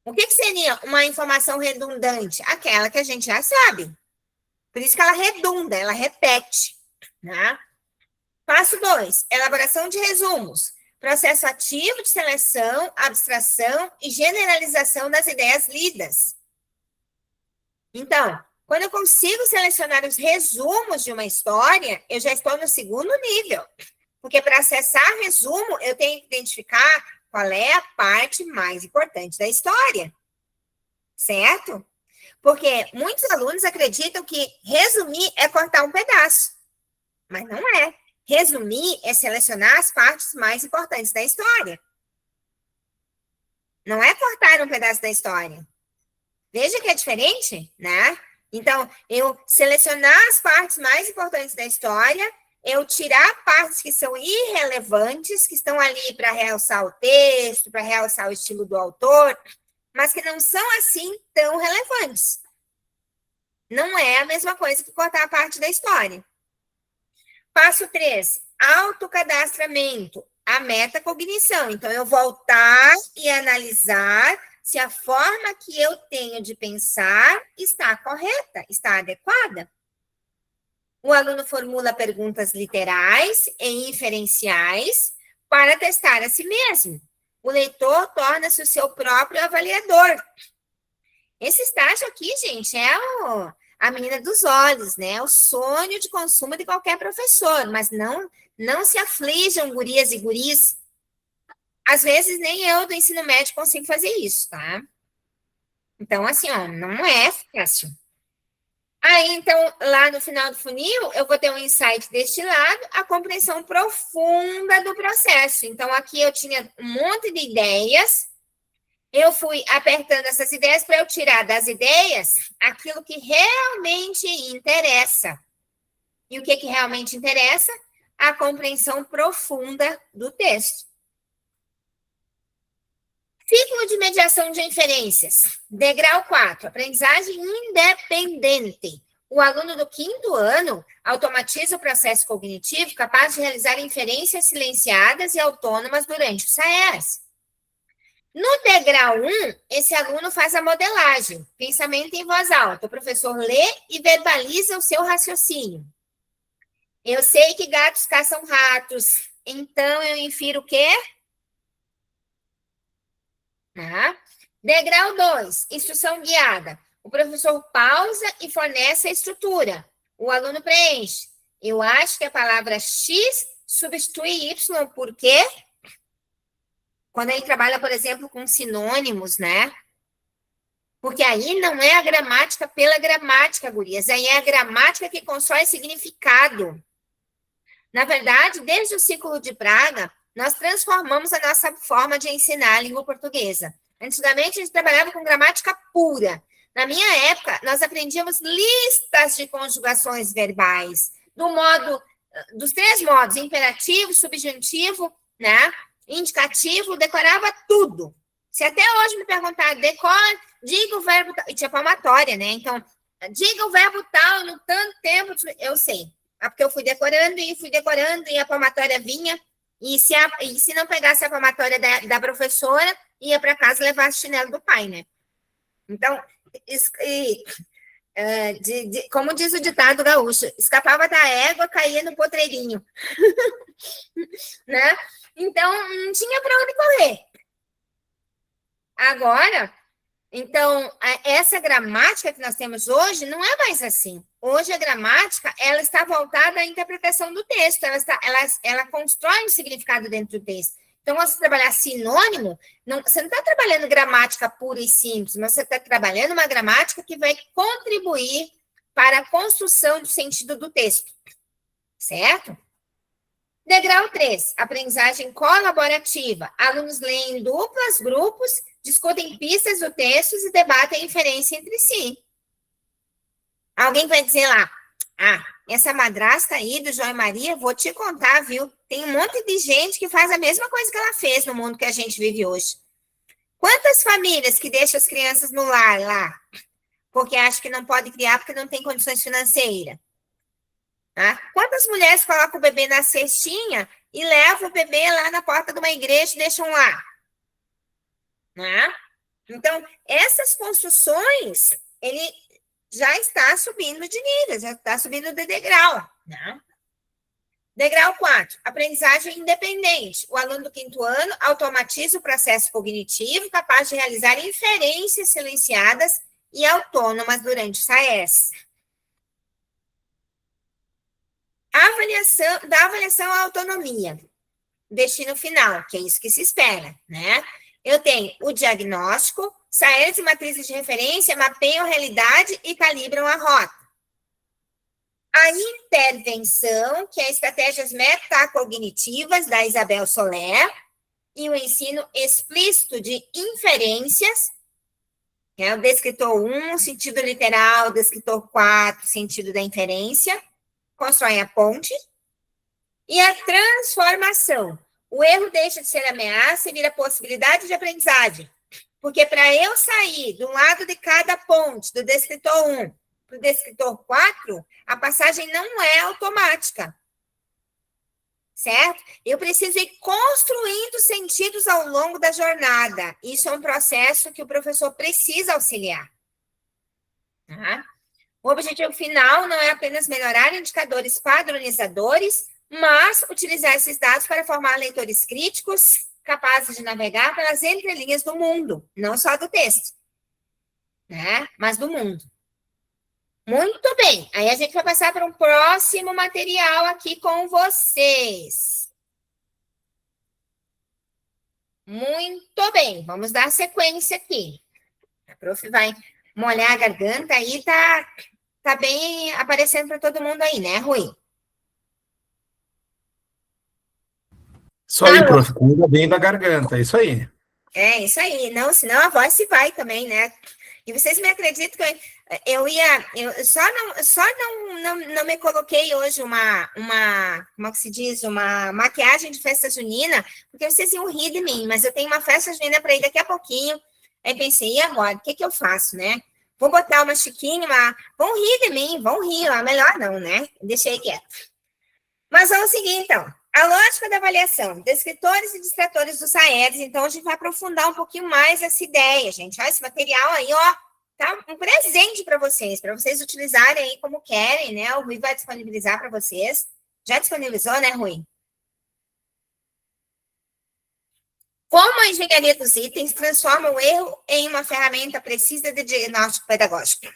O que seria uma informação redundante? Aquela que a gente já sabe. Por isso que ela redunda, ela repete. Né? Passo 2, elaboração de resumos. Processo ativo de seleção, abstração e generalização das ideias lidas. Então, quando eu consigo selecionar os resumos de uma história, eu já estou no segundo nível. Porque para acessar resumo, eu tenho que identificar qual é a parte mais importante da história. Certo? Porque muitos alunos acreditam que resumir é cortar um pedaço. Mas não é. Resumir é selecionar as partes mais importantes da história. Não é cortar um pedaço da história. Veja que é diferente, né? Então, eu selecionar as partes mais importantes da história, eu tirar partes que são irrelevantes, que estão ali para realçar o texto, para realçar o estilo do autor, mas que não são assim tão relevantes. Não é a mesma coisa que cortar a parte da história. Passo 3, autocadastramento, a metacognição. Então, eu voltar e analisar se a forma que eu tenho de pensar está correta, está adequada. O aluno formula perguntas literais e inferenciais para testar a si mesmo. O leitor torna-se o seu próprio avaliador. Esse estágio aqui, gente, é a menina dos olhos, né? O sonho de consumo de qualquer professor, mas não se aflijam, gurias e guris. Às vezes, nem eu do ensino médio consigo fazer isso, tá? Então, assim, ó, não é fácil. Aí, então, lá no final do funil, eu vou ter um insight deste lado, a compreensão profunda do processo. Então, aqui eu tinha um monte de ideias, eu fui apertando essas ideias para eu tirar das ideias aquilo que realmente interessa. E o que realmente interessa? A compreensão profunda do texto. Ciclo de mediação de inferências. Degrau 4, aprendizagem independente. O aluno do 5º ano automatiza o processo cognitivo capaz de realizar inferências silenciadas e autônomas durante o SAES. No degrau 1, esse aluno faz a modelagem, pensamento em voz alta. O professor lê e verbaliza o seu raciocínio. Eu sei que gatos caçam ratos, então eu infiro o quê? Degrau 2, instrução guiada. O professor pausa e fornece a estrutura. O aluno preenche. Eu acho que a palavra X substitui Y por quê? Quando ele trabalha, por exemplo, com sinônimos, né? Porque aí não é a gramática pela gramática, gurias. Aí é a gramática que constrói significado. Na verdade, desde o ciclo de Praga, nós transformamos a nossa forma de ensinar a língua portuguesa. Antigamente, a gente trabalhava com gramática pura. Na minha época, nós aprendíamos listas de conjugações verbais, dos 3 modos, imperativo, subjuntivo, né? Indicativo, decorava tudo. Se até hoje me perguntar, decora, diga o verbo tal, e tinha palmatória, né? Então, diga o verbo tal no tanto tempo, eu sei. Porque eu fui decorando, e a palmatória vinha, e se não pegasse a palmatória da professora, ia para casa levar o chinelo do pai, né? Então, como diz o ditado gaúcho, escapava da égua, caía no potreirinho. Né? Então, não tinha para onde correr. Agora, então, essa gramática que nós temos hoje não é mais assim. Hoje a gramática, ela está voltada à interpretação do texto, ela constrói um significado dentro do texto. Então, quando você trabalhar sinônimo, você não está trabalhando gramática pura e simples, mas você está trabalhando uma gramática que vai contribuir para a construção do sentido do texto. Certo? Degrau 3, aprendizagem colaborativa. Alunos leem em duplas, grupos, discutem pistas do texto e debatem a inferência entre si. Alguém vai dizer lá, essa madrasta aí do João e Maria, vou te contar, viu? Tem um monte de gente que faz a mesma coisa que ela fez no mundo que a gente vive hoje. Quantas famílias que deixam as crianças no lar lá, porque acham que não pode criar porque não tem condições financeiras? Tá? Quantas mulheres colocam o bebê na cestinha e levam o bebê lá na porta de uma igreja e deixam lá? Né? Então, essas construções, ele já está subindo de nível, já está subindo de degrau. Né? Degrau 4, aprendizagem independente. O aluno do 5º ano automatiza o processo cognitivo, capaz de realizar inferências silenciadas e autônomas durante o SAES. Avaliação à autonomia. Destino final, que é isso que se espera, né? Eu tenho o diagnóstico, SAES e matrizes de referência mapeiam a realidade e calibram a rota. A intervenção, que é estratégias metacognitivas, da Isabel Soler, e o ensino explícito de inferências, que é o descritor 1, sentido literal, descritor 4, sentido da inferência, constrói a ponte, e a transformação. O erro deixa de ser ameaça e vira possibilidade de aprendizagem. Porque para eu sair de um lado de cada ponte, do descritor 1 para o descritor 4, a passagem não é automática. Certo? Eu preciso ir construindo sentidos ao longo da jornada. Isso é um processo que o professor precisa auxiliar. Tá? O objetivo final não é apenas melhorar indicadores padronizadores, mas utilizar esses dados para formar leitores críticos, capazes de navegar pelas entrelinhas do mundo, não só do texto, né? Mas do mundo. Muito bem, aí a gente vai passar para um próximo material aqui com vocês. Muito bem, vamos dar sequência aqui. A prof vai molhar a garganta aí, tá bem aparecendo para todo mundo aí, né, Rui? Isso aí, prof, cuida bem da garganta, é isso aí. É, isso aí, não, senão a voz se vai também, né? E vocês me acreditam que eu só não me coloquei hoje como é que se diz, uma maquiagem de festa junina, porque vocês iam rir de mim, mas eu tenho uma festa junina para ir daqui a pouquinho. Aí pensei, e agora? O que eu faço, né? Vou botar uma chiquinha, vão rir de mim, vão rir, melhor não, né? Deixei quieto. Mas vamos seguir, então. A lógica da avaliação, descritores e distratores do SAES. Então, a gente vai aprofundar um pouquinho mais essa ideia, gente. Olha, esse material aí, ó, tá um presente para vocês utilizarem aí como querem, né? O Rui vai disponibilizar para vocês. Já disponibilizou, né, Rui? Como a engenharia dos itens transforma o erro em uma ferramenta precisa de diagnóstico pedagógico.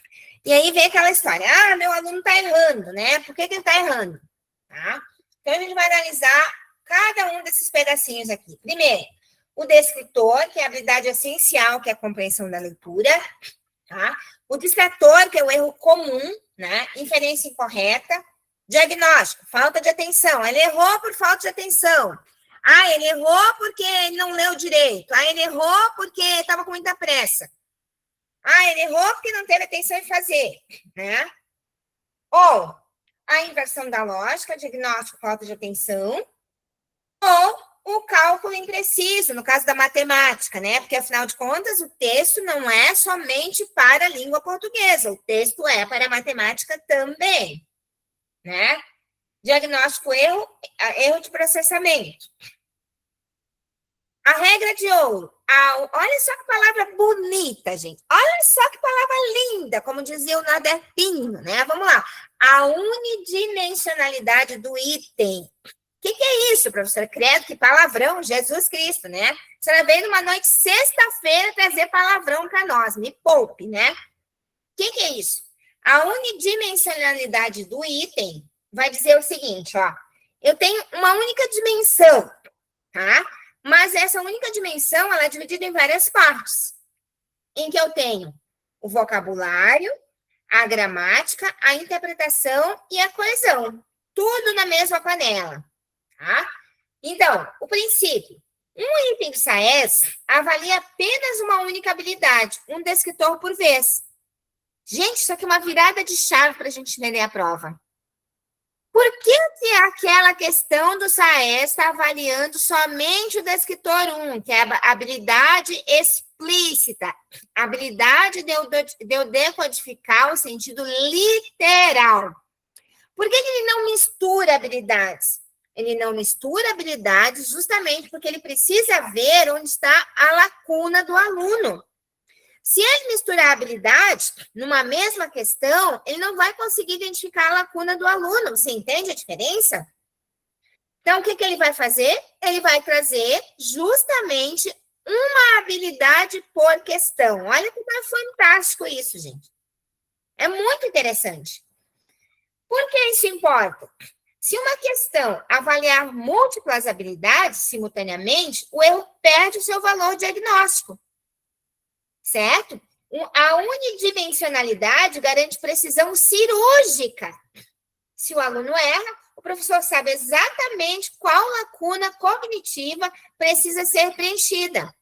E aí vem aquela história, meu aluno está errando, né? Por que ele está errando? Tá? Então, a gente vai analisar cada um desses pedacinhos aqui. Primeiro, o descritor, que é a habilidade essencial, que é a compreensão da leitura. Tá? O distrator, que é o erro comum, né? Inferência incorreta. Diagnóstico, falta de atenção. Ele errou por falta de atenção. Ele errou porque ele não leu direito. Ele errou porque estava com muita pressa. Ele errou porque não teve atenção em fazer. Né? Ou a inversão da lógica, diagnóstico, falta de atenção, ou o cálculo impreciso, no caso da matemática, né? Porque, afinal de contas, o texto não é somente para a língua portuguesa, o texto é para a matemática também, né? Diagnóstico, erro de processamento. A regra de ouro. Olha só que palavra bonita, gente. Olha só que palavra linda, como dizia o Nader Pinho, né? Vamos lá. A unidimensionalidade do item. que é isso, professora? Credo, que palavrão, Jesus Cristo, né? A senhora veio numa noite sexta-feira trazer palavrão para nós, me poupe, né? O que é isso? A unidimensionalidade do item vai dizer o seguinte, ó. Eu tenho uma única dimensão, tá? Mas essa única dimensão, ela é dividida em várias partes. Em que eu tenho o vocabulário, a gramática, a interpretação e a coesão. Tudo na mesma panela, tá? Então, o princípio. Um item do SAES avalia apenas uma única habilidade, um descritor por vez. Gente, isso aqui é uma virada de chave para a gente entender a prova. Por que aquela questão do SAES está avaliando somente o descritor 1, que é a habilidade explícita, a habilidade de eu decodificar o sentido literal? Por que ele não mistura habilidades? Ele não mistura habilidades justamente porque ele precisa ver onde está a lacuna do aluno. Se ele misturar habilidades numa mesma questão, ele não vai conseguir identificar a lacuna do aluno. Você entende a diferença? Então, o que ele vai fazer? Ele vai trazer justamente uma habilidade por questão. Olha como é fantástico isso, gente. É muito interessante. Por que isso importa? Se uma questão avaliar múltiplas habilidades simultaneamente, o erro perde o seu valor diagnóstico. Certo? A unidimensionalidade garante precisão cirúrgica. Se o aluno erra, o professor sabe exatamente qual lacuna cognitiva precisa ser preenchida.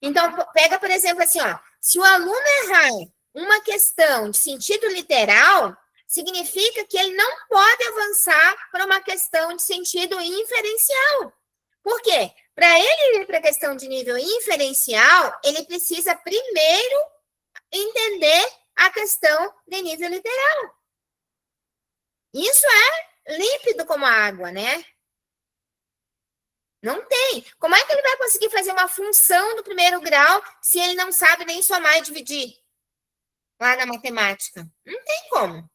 Então, pega, por exemplo, assim, ó, se o aluno errar uma questão de sentido literal, significa que ele não pode avançar para uma questão de sentido inferencial. Por quê? Para ele ir para a questão de nível inferencial, ele precisa primeiro entender a questão de nível literal. Isso é límpido como a água, né? Não tem. Como é que ele vai conseguir fazer uma função do primeiro grau se ele não sabe nem somar e dividir lá na matemática? Não tem como,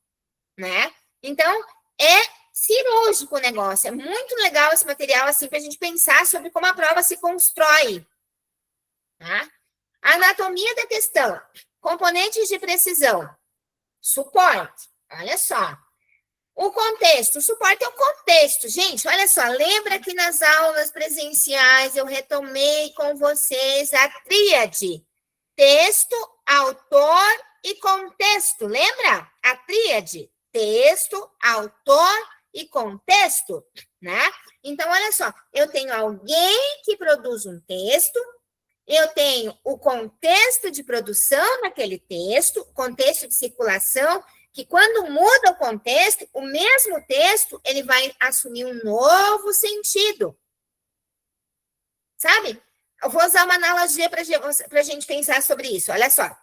né? Então, é cirúrgico o negócio. É muito legal esse material, assim, para a gente pensar sobre como a prova se constrói. Tá? Anatomia da questão. Componentes de precisão. Suporte. Olha só. O contexto. O suporte é o contexto. Gente, olha só. Lembra que nas aulas presenciais eu retomei com vocês a tríade. Texto, autor e contexto. Lembra? A tríade. Texto, autor e contexto, né? Então, olha só, eu tenho alguém que produz um texto, eu tenho o contexto de produção daquele texto, contexto de circulação, que quando muda o contexto, o mesmo texto, ele vai assumir um novo sentido. Sabe? Eu vou usar uma analogia para a gente pensar sobre isso. Olha só.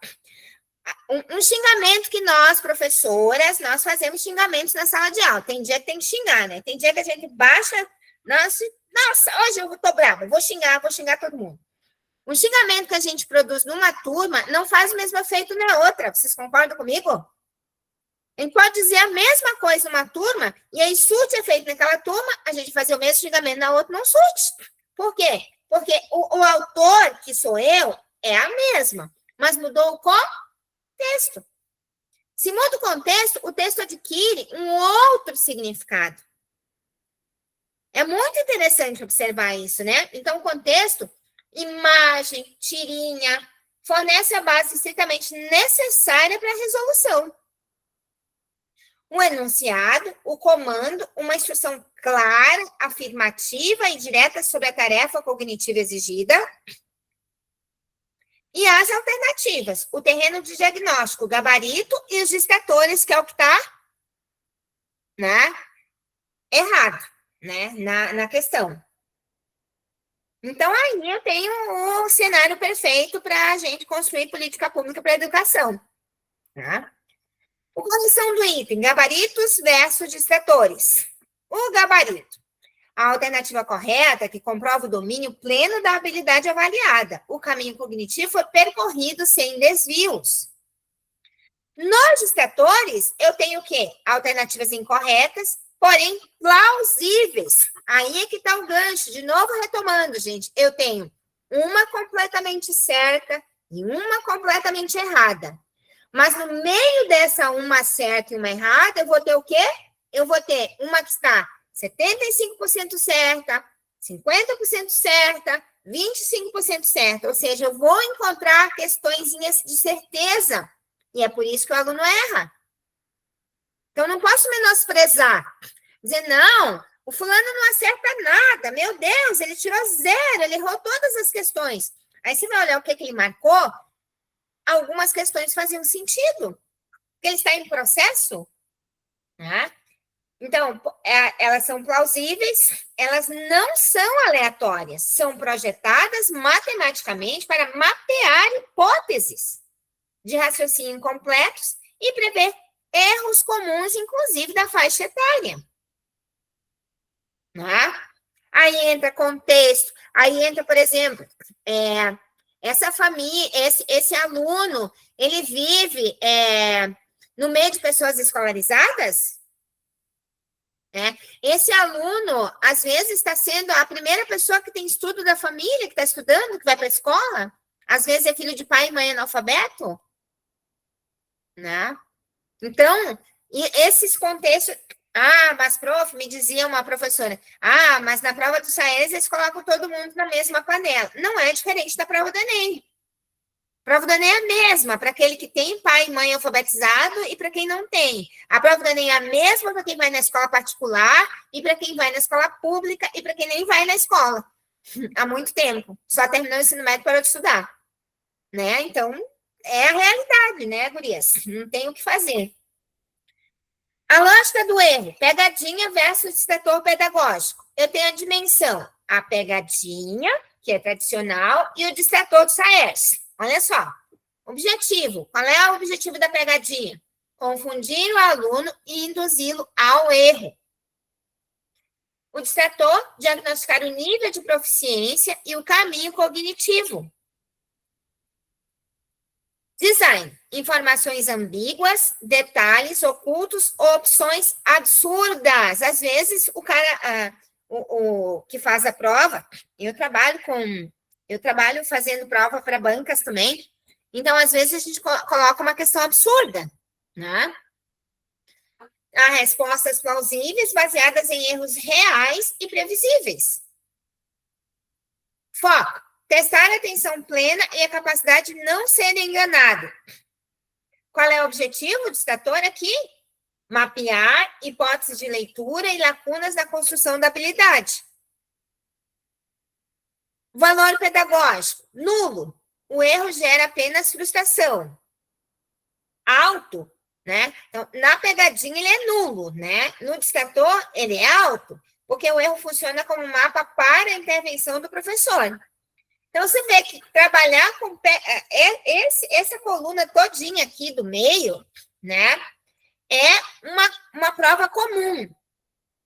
Um xingamento que nós, professoras, nós fazemos xingamentos na sala de aula. Tem dia que tem que xingar, né? Tem dia que a gente baixa, nossa, hoje eu tô brava, vou xingar todo mundo. Um xingamento que a gente produz numa turma não faz o mesmo efeito na outra. Vocês concordam comigo? A gente pode dizer a mesma coisa numa turma e aí surte efeito naquela turma, a gente fazer o mesmo xingamento na outra, não surte. Por quê? Porque o autor, que sou eu, é a mesma, mas mudou o contexto. Se muda o contexto, o texto adquire um outro significado. É muito interessante observar isso, né? Então, o contexto, imagem, tirinha, fornece a base estritamente necessária para a resolução. Um enunciado, o comando, uma instrução clara, afirmativa e direta sobre a tarefa cognitiva exigida. E as alternativas, o terreno de diagnóstico, o gabarito e os distratores, que é o que está, né, errado, né, na questão. Então, aí eu tenho o cenário perfeito para a gente construir política pública para a educação. Tá? A correção do item, gabaritos versus distratores. O gabarito. A alternativa correta, que comprova o domínio pleno da habilidade avaliada. O caminho cognitivo foi percorrido sem desvios. Nos distratores, eu tenho o quê? Alternativas incorretas, porém plausíveis. Aí é que está o gancho. De novo, retomando, gente. Eu tenho uma completamente certa e uma completamente errada. Mas no meio dessa uma certa e uma errada, eu vou ter o quê? Eu vou ter uma que está 75% certa, 50% certa, 25% certa. Ou seja, eu vou encontrar questõezinhas de certeza. E é por isso que o aluno erra. Então, não posso menosprezar. Dizer, não, o fulano não acerta nada. Meu Deus, ele tirou 0, ele errou todas as questões. Aí você vai olhar o que ele marcou, algumas questões faziam sentido. Porque ele está em processo, né? Então, elas são plausíveis, elas não são aleatórias, são projetadas matematicamente para mapear hipóteses de raciocínio incompletos e prever erros comuns, inclusive da faixa etária. Né? Aí entra contexto, aí entra, por exemplo, essa família, esse aluno, ele vive no meio de pessoas escolarizadas? Esse aluno, às vezes, está sendo a primeira pessoa que tem estudo da família, que está estudando, que vai para a escola. Às vezes é filho de pai e mãe analfabeto. Né? Então, esses contextos... mas, prof, me dizia uma professora, mas na prova do SAES eles colocam todo mundo na mesma panela. Não é diferente da prova do Enem. A prova do Enem é a mesma para aquele que tem pai e mãe alfabetizado e para quem não tem. A prova do Enem é a mesma para quem vai na escola particular e para quem vai na escola pública e para quem nem vai na escola há muito tempo. Só terminou o ensino médio e parou de estudar. Né? Então, é a realidade, né, gurias? Não tem o que fazer. A lógica do erro, pegadinha versus distrator pedagógico. Eu tenho a dimensão, a pegadinha, que é tradicional, e o distrator do SAES. Olha só, objetivo. Qual é o objetivo da pegadinha? Confundir o aluno e induzi-lo ao erro. O distrator, diagnosticar o nível de proficiência e o caminho cognitivo. Design, informações ambíguas, detalhes ocultos, opções absurdas. Às vezes, o cara, o que faz a prova, eu trabalho fazendo prova para bancas também, então, às vezes, a gente coloca uma questão absurda, né? Há respostas plausíveis baseadas em erros reais e previsíveis. Foco. Testar a atenção plena e a capacidade de não ser enganado. Qual é o objetivo do distrator aqui? Mapear hipóteses de leitura e lacunas na construção da habilidade. Valor pedagógico. Nulo. O erro gera apenas frustração. Alto, né? Então, na pegadinha ele é nulo, né? No distrator ele é alto, porque o erro funciona como mapa para a intervenção do professor. Então, você vê que trabalhar com essa coluna todinha aqui do meio, né, é uma prova comum,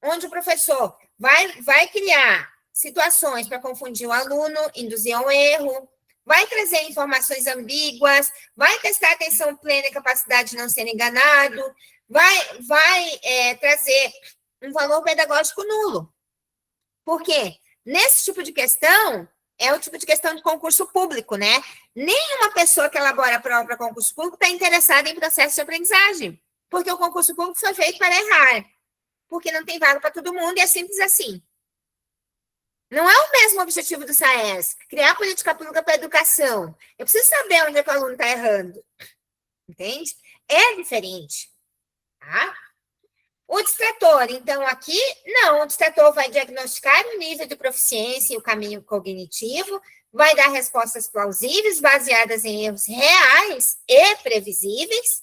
onde o professor vai criar situações para confundir o aluno, induzir ao erro, vai trazer informações ambíguas, vai testar atenção plena e capacidade de não ser enganado, vai trazer um valor pedagógico nulo. Por quê? Nesse tipo de questão... É o tipo de questão de concurso público, né? Nenhuma pessoa que elabora a prova para concurso público está interessada em processo de aprendizagem, porque o concurso público foi feito para errar, porque não tem vaga para todo mundo e é simples assim. Não é o mesmo objetivo do SAES, criar política pública para a educação. Eu preciso saber onde é que o aluno está errando, entende? É diferente, tá? O distrator, então, aqui, não, o distrator vai diagnosticar o nível de proficiência e o caminho cognitivo, vai dar respostas plausíveis, baseadas em erros reais e previsíveis.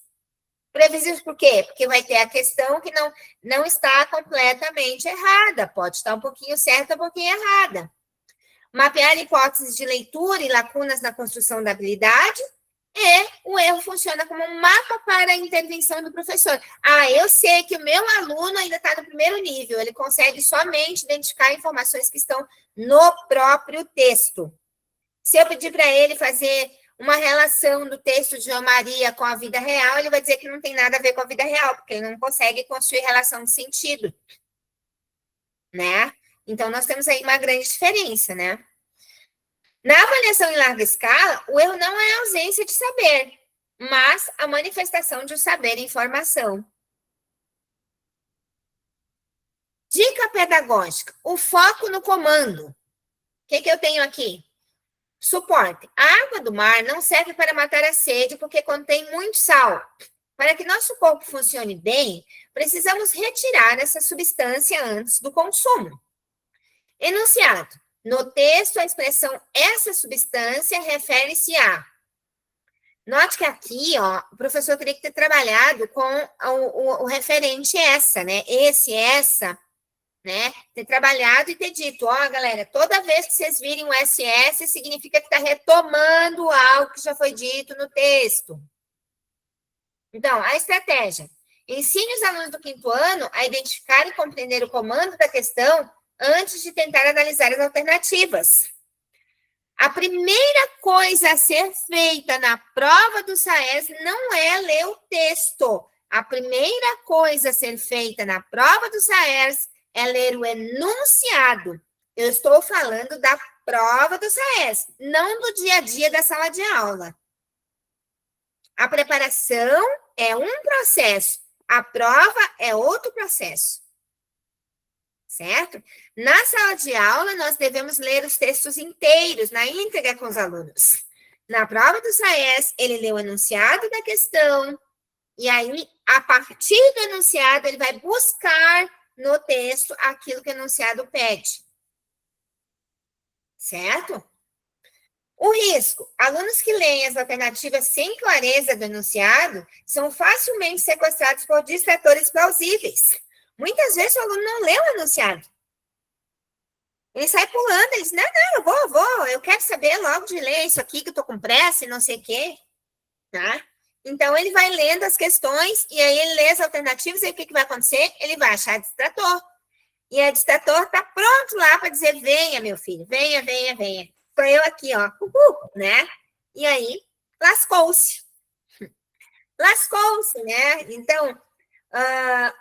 Previsíveis por quê? Porque vai ter a questão que não está completamente errada, pode estar um pouquinho certa, um pouquinho errada. Mapear hipóteses de leitura e lacunas na construção da habilidade, e o erro funciona como um mapa para a intervenção do professor. Eu sei que o meu aluno ainda está no primeiro nível, ele consegue somente identificar informações que estão no próprio texto. Se eu pedir para ele fazer uma relação do texto de João Maria com a vida real, ele vai dizer que não tem nada a ver com a vida real, porque ele não consegue construir relação de sentido. né? Então, nós temos aí uma grande diferença, né? Na avaliação em larga escala, o erro não é a ausência de saber, mas a manifestação de um saber em formação. Dica pedagógica: o foco no comando. O que eu tenho aqui? Suporte. A água do mar não serve para matar a sede porque contém muito sal. Para que nosso corpo funcione bem, precisamos retirar essa substância antes do consumo. Enunciado. No texto, a expressão essa substância refere-se a. Note que aqui, ó, o professor teria que ter trabalhado com o referente essa, né? Esse, essa, né? Ter trabalhado e ter dito, ó, galera, toda vez que vocês virem o SS, significa que está retomando algo que já foi dito no texto. Então, a estratégia. Ensine os alunos do 5º ano a identificar e compreender o comando da questão antes de tentar analisar as alternativas. A primeira coisa a ser feita na prova do SAES não é ler o texto. A primeira coisa a ser feita na prova do SAES é ler o enunciado. Eu estou falando da prova do SAES, não do dia a dia da sala de aula. A preparação é um processo, a prova é outro processo. Certo? Na sala de aula, nós devemos ler os textos inteiros, na íntegra com os alunos. Na prova do SAES, ele lê o enunciado da questão, e aí, a partir do enunciado, ele vai buscar no texto aquilo que o enunciado pede. Certo? O risco. Alunos que leem as alternativas sem clareza do enunciado são facilmente sequestrados por distratores plausíveis. Muitas vezes o aluno não lê o enunciado. Ele sai pulando, ele diz, não, eu vou, eu quero saber logo de ler isso aqui, que eu estou com pressa e não sei o quê. Tá? Então, ele vai lendo as questões, e aí ele lê as alternativas, e o que vai acontecer? Ele vai achar distrator. E a distrator está pronto lá para dizer, venha, meu filho, venha, venha, venha. Estou eu aqui, ó, né? E aí, lascou-se. Lascou-se, né? Então,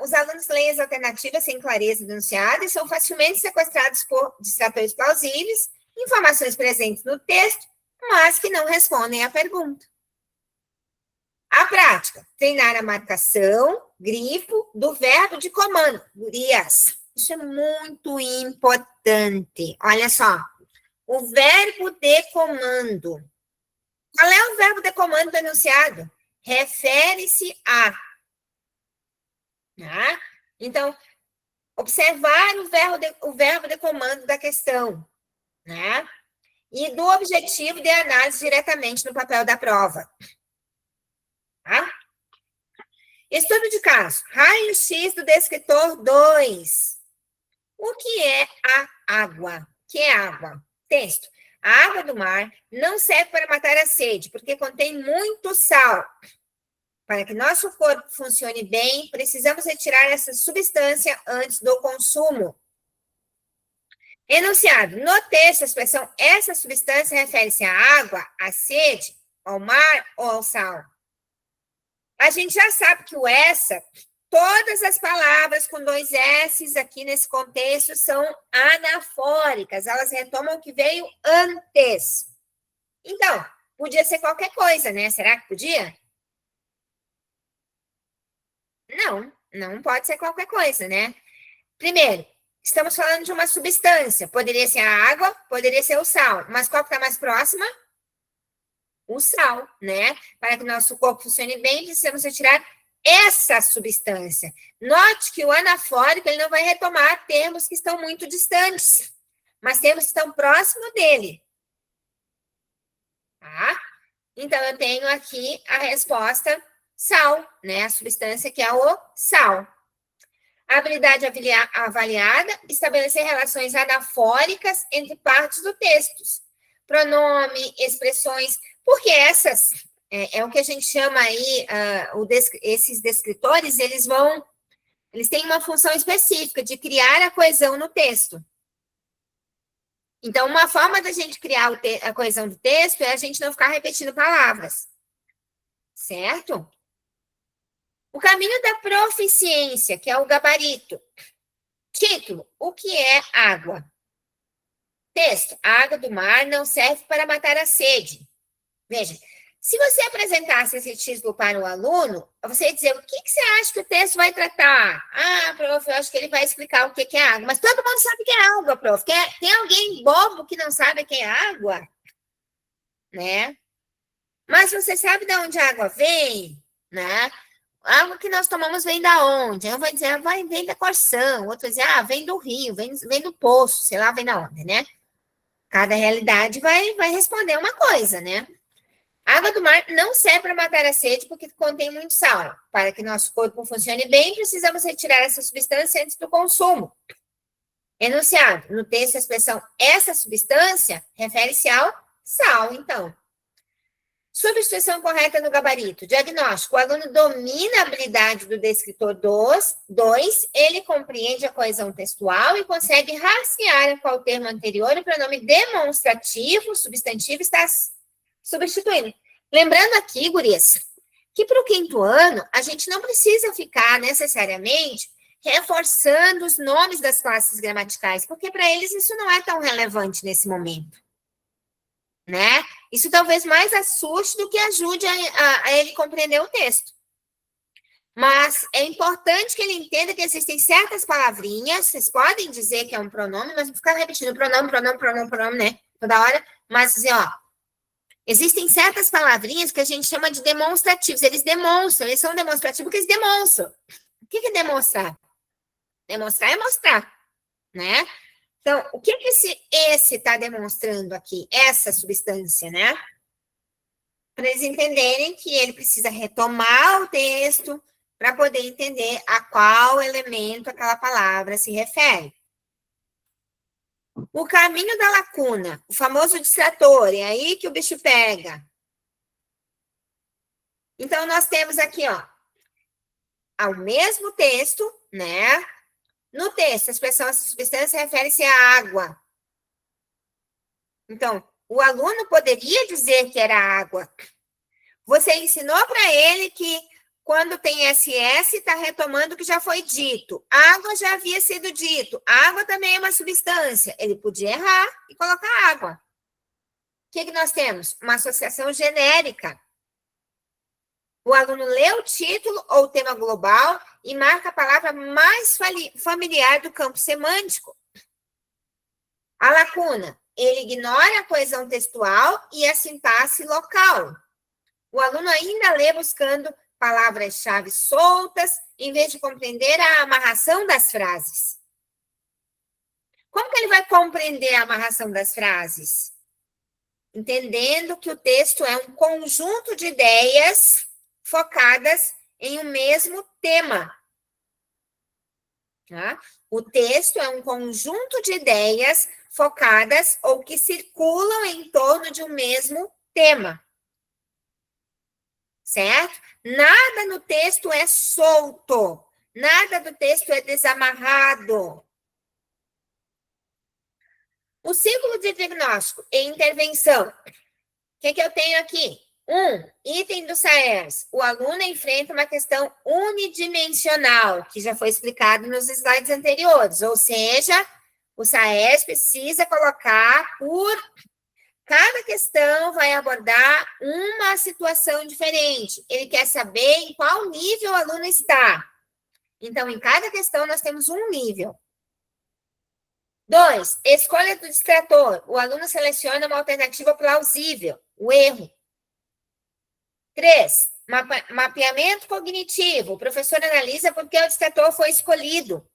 os alunos leem as alternativas sem clareza do enunciado e são facilmente sequestrados por distratores plausíveis, informações presentes no texto, mas que não respondem à pergunta. A prática, treinar a marcação, grifo, do verbo de comando. Gurias, isso é muito importante. Olha só, o verbo de comando. Qual é o verbo de comando do enunciado? Refere-se a. Tá? Então, observar o verbo de comando da questão, né? E do objetivo de análise diretamente no papel da prova. Tá? Estudo de caso. Raio-x do descritor 2. O que é a água? O que é água? Texto. A água do mar não serve para matar a sede, porque contém muito sal. Para que nosso corpo funcione bem, precisamos retirar essa substância antes do consumo. Enunciado. No texto, a expressão essa substância refere-se à água, à sede, ao mar ou ao sal. A gente já sabe que o essa, todas as palavras com 2 S's aqui nesse contexto são anafóricas, elas retomam o que veio antes. Então, podia ser qualquer coisa, né? Será que podia? Não, não pode ser qualquer coisa, né? Primeiro, estamos falando de uma substância. Poderia ser a água, poderia ser o sal. Mas qual que está mais próxima? O sal, né? Para que o nosso corpo funcione bem, precisamos retirar essa substância. Note que o anafórico ele não vai retomar termos que estão muito distantes, mas termos que estão próximos dele. Tá? Então, eu tenho aqui a resposta sal, né? A substância que é o sal. A habilidade avaliada, estabelecer relações anafóricas entre partes do texto. Pronome, expressões, porque essas, é o que a gente chama aí, esses descritores, eles têm uma função específica de criar a coesão no texto. Então, uma forma da gente criar a coesão do texto é a gente não ficar repetindo palavras. Certo? O caminho da proficiência, que é o gabarito. Título: o que é água? Texto: a água do mar não serve para matar a sede. Veja, se você apresentasse esse título para o aluno, você ia dizer: o que você acha que o texto vai tratar? Ah, prof, eu acho que ele vai explicar o que é água. Mas todo mundo sabe o que é água, prof. Tem alguém bobo que não sabe o que é água? Né? Mas você sabe de onde a água vem? Né? A água que nós tomamos vem da onde? Eu vou dizer, vem da Corção. Outro vai dizer, vem do rio, vem do poço, sei lá, vem da onde, né? Cada realidade vai responder uma coisa, né? A água do mar não serve para matar a sede porque contém muito sal. Para que nosso corpo funcione bem, precisamos retirar essa substância antes do consumo. Enunciado. No texto, a expressão essa substância refere-se ao sal, então. Substituição correta no gabarito. Diagnóstico. O aluno domina a habilidade do descritor 2, ele compreende a coesão textual e consegue rastrear qual termo anterior o pronome demonstrativo, substantivo, está substituindo. Lembrando aqui, gurias, que para o 5º ano, a gente não precisa ficar necessariamente reforçando os nomes das classes gramaticais, porque para eles isso não é tão relevante nesse momento, né? Isso talvez mais assuste do que ajude a ele compreender o texto. Mas é importante que ele entenda que existem certas palavrinhas, vocês podem dizer que é um pronome, mas não ficar repetindo pronome, né? Toda hora, mas dizer, existem certas palavrinhas que a gente chama de demonstrativos. Eles demonstram, eles são demonstrativos porque eles demonstram. O que é demonstrar? Demonstrar é mostrar, né? Então, o que esse está demonstrando aqui? Essa substância, né? Para eles entenderem que ele precisa retomar o texto para poder entender a qual elemento aquela palavra se refere. O caminho da lacuna, o famoso distrator, é aí que o bicho pega. Então, nós temos aqui, ao mesmo texto, né? No texto, a expressão essa substância refere-se à água. Então, o aluno poderia dizer que era água. Você ensinou para ele que quando tem SS, está retomando o que já foi dito. Água já havia sido dito. Água também é uma substância. Ele podia errar e colocar água. O que nós temos? Uma associação genérica. O aluno lê o título ou o tema global e marca a palavra mais familiar do campo semântico. A lacuna. Ele ignora a coesão textual e a sintaxe local. O aluno ainda lê buscando palavras-chave soltas, em vez de compreender a amarração das frases. Como que ele vai compreender a amarração das frases? Entendendo que o texto é um conjunto de ideias focadas em um mesmo tema. Tá? O texto é um conjunto de ideias focadas ou que circulam em torno de um mesmo tema. Certo? Nada no texto é solto. Nada do texto é desamarrado. O ciclo de diagnóstico e intervenção. O que eu tenho aqui? Item do SAERS. O aluno enfrenta uma questão unidimensional, que já foi explicado nos slides anteriores. Ou seja, o SAERS precisa colocar por... Cada questão vai abordar uma situação diferente. Ele quer saber em qual nível o aluno está. Então, em cada questão, nós temos um nível. 2, escolha do distrator. O aluno seleciona uma alternativa plausível, o erro. 3, mapeamento cognitivo. O professor analisa por que o distrator foi escolhido.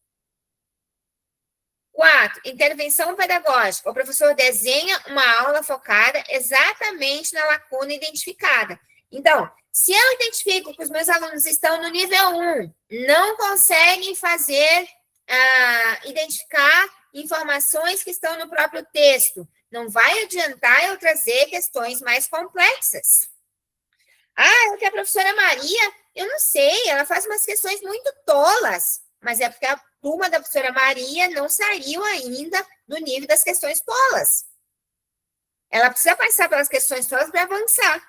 4, intervenção pedagógica. O professor desenha uma aula focada exatamente na lacuna identificada. Então, se eu identifico que os meus alunos estão no nível 1, não conseguem identificar informações que estão no próprio texto, não vai adiantar eu trazer questões mais complexas. É que a professora Maria, eu não sei, ela faz umas questões muito tolas, mas é porque a turma da professora Maria não saiu ainda do nível das questões tolas. Ela precisa passar pelas questões tolas para avançar.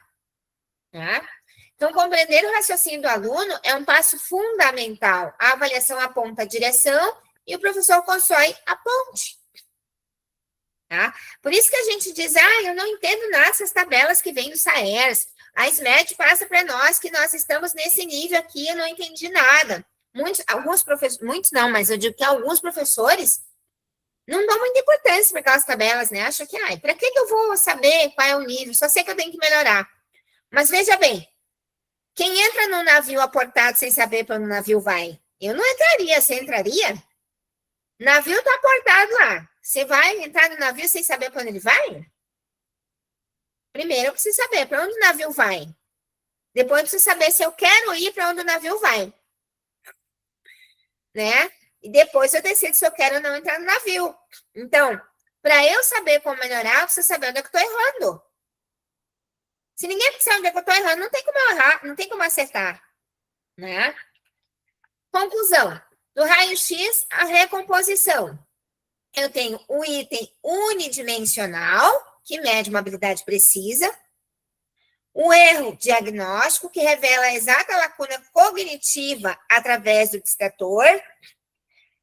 Tá? Então, compreender o raciocínio do aluno é um passo fundamental. A avaliação aponta a direção e o professor constrói a ponte. Tá? Por isso que a gente diz, eu não entendo nada dessas tabelas que vêm do SAERS. A SMED passa para nós que nós estamos nesse nível aqui, eu não entendi nada. Alguns professores, muitos não, mas eu digo que alguns professores não dão muita importância para aquelas tabelas, né? Acham que, para que eu vou saber qual é o nível? Só sei que eu tenho que melhorar. Mas veja bem, quem entra no navio aportado sem saber para onde o navio vai? Eu não entraria, você entraria? O navio está aportado lá. Você vai entrar no navio sem saber para onde ele vai? Primeiro eu preciso saber para onde o navio vai. Depois eu preciso saber se eu quero ir para onde o navio vai. Né? E depois eu decido se eu quero ou não entrar no navio. Então, para eu saber como melhorar, eu preciso saber onde é que eu estou errando. Se ninguém sabe onde é que eu estou errando, não tem como eu errar, não tem como acertar. Né? Conclusão. Do raio-x, a recomposição. Eu tenho um item unidimensional, que mede uma habilidade precisa. O erro diagnóstico, que revela a exata lacuna cognitiva através do distrator.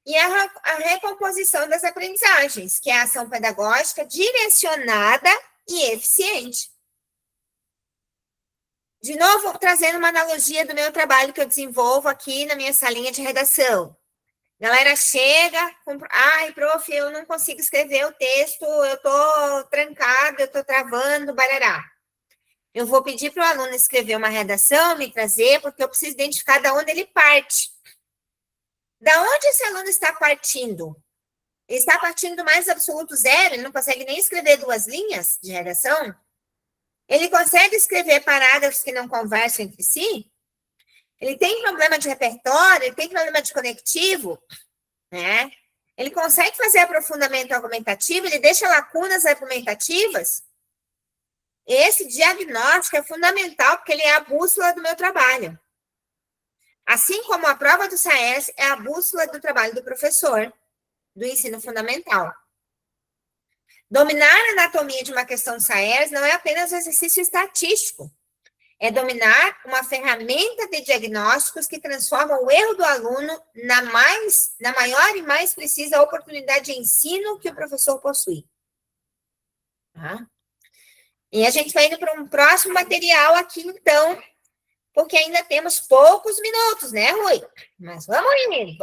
E a recomposição das aprendizagens, que é a ação pedagógica direcionada e eficiente. De novo, trazendo uma analogia do meu trabalho que eu desenvolvo aqui na minha salinha de redação. Galera chega, prof, eu não consigo escrever o texto, eu estou trancado, eu estou travando, barará. Eu vou pedir para o aluno escrever uma redação, me trazer, porque eu preciso identificar de onde ele parte. Da onde esse aluno está partindo? Ele está partindo do mais absoluto zero, ele não consegue nem escrever 2 linhas de redação? Ele consegue escrever parágrafos que não conversam entre si? Ele tem problema de repertório, ele tem problema de conectivo, né? Ele consegue fazer aprofundamento argumentativo, ele deixa lacunas argumentativas? Esse diagnóstico é fundamental, porque ele é a bússola do meu trabalho. Assim como a prova do SAERS é a bússola do trabalho do professor do ensino fundamental. Dominar a anatomia de uma questão SAERS não é apenas um exercício estatístico. É dominar uma ferramenta de diagnósticos que transforma o erro do aluno na maior e mais precisa oportunidade de ensino que o professor possui. Tá? E a gente vai indo para um próximo material aqui, então, porque ainda temos poucos minutos, né, Rui? Mas vamos indo.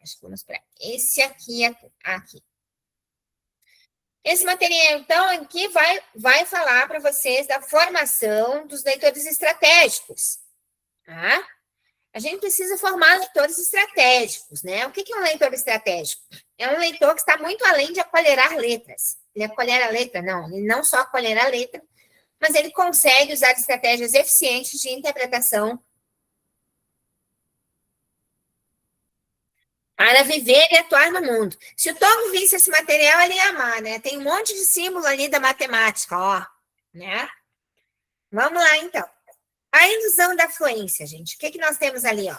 Acho que vamos para esse aqui. Esse material, então, aqui vai falar para vocês da formação dos leitores estratégicos. Tá? A gente precisa formar leitores estratégicos, né? O que é um leitor estratégico? É um leitor que está muito além de acolherar letras. Ele acolher a letra, não. Ele não só acolher a letra, mas ele consegue usar estratégias eficientes de interpretação para viver e atuar no mundo. Se o Togo visse esse material, ele ia amar, né? Tem um monte de símbolo ali da matemática, ó, né? Vamos lá, então. A indução da fluência, gente. O que nós temos ali, ó?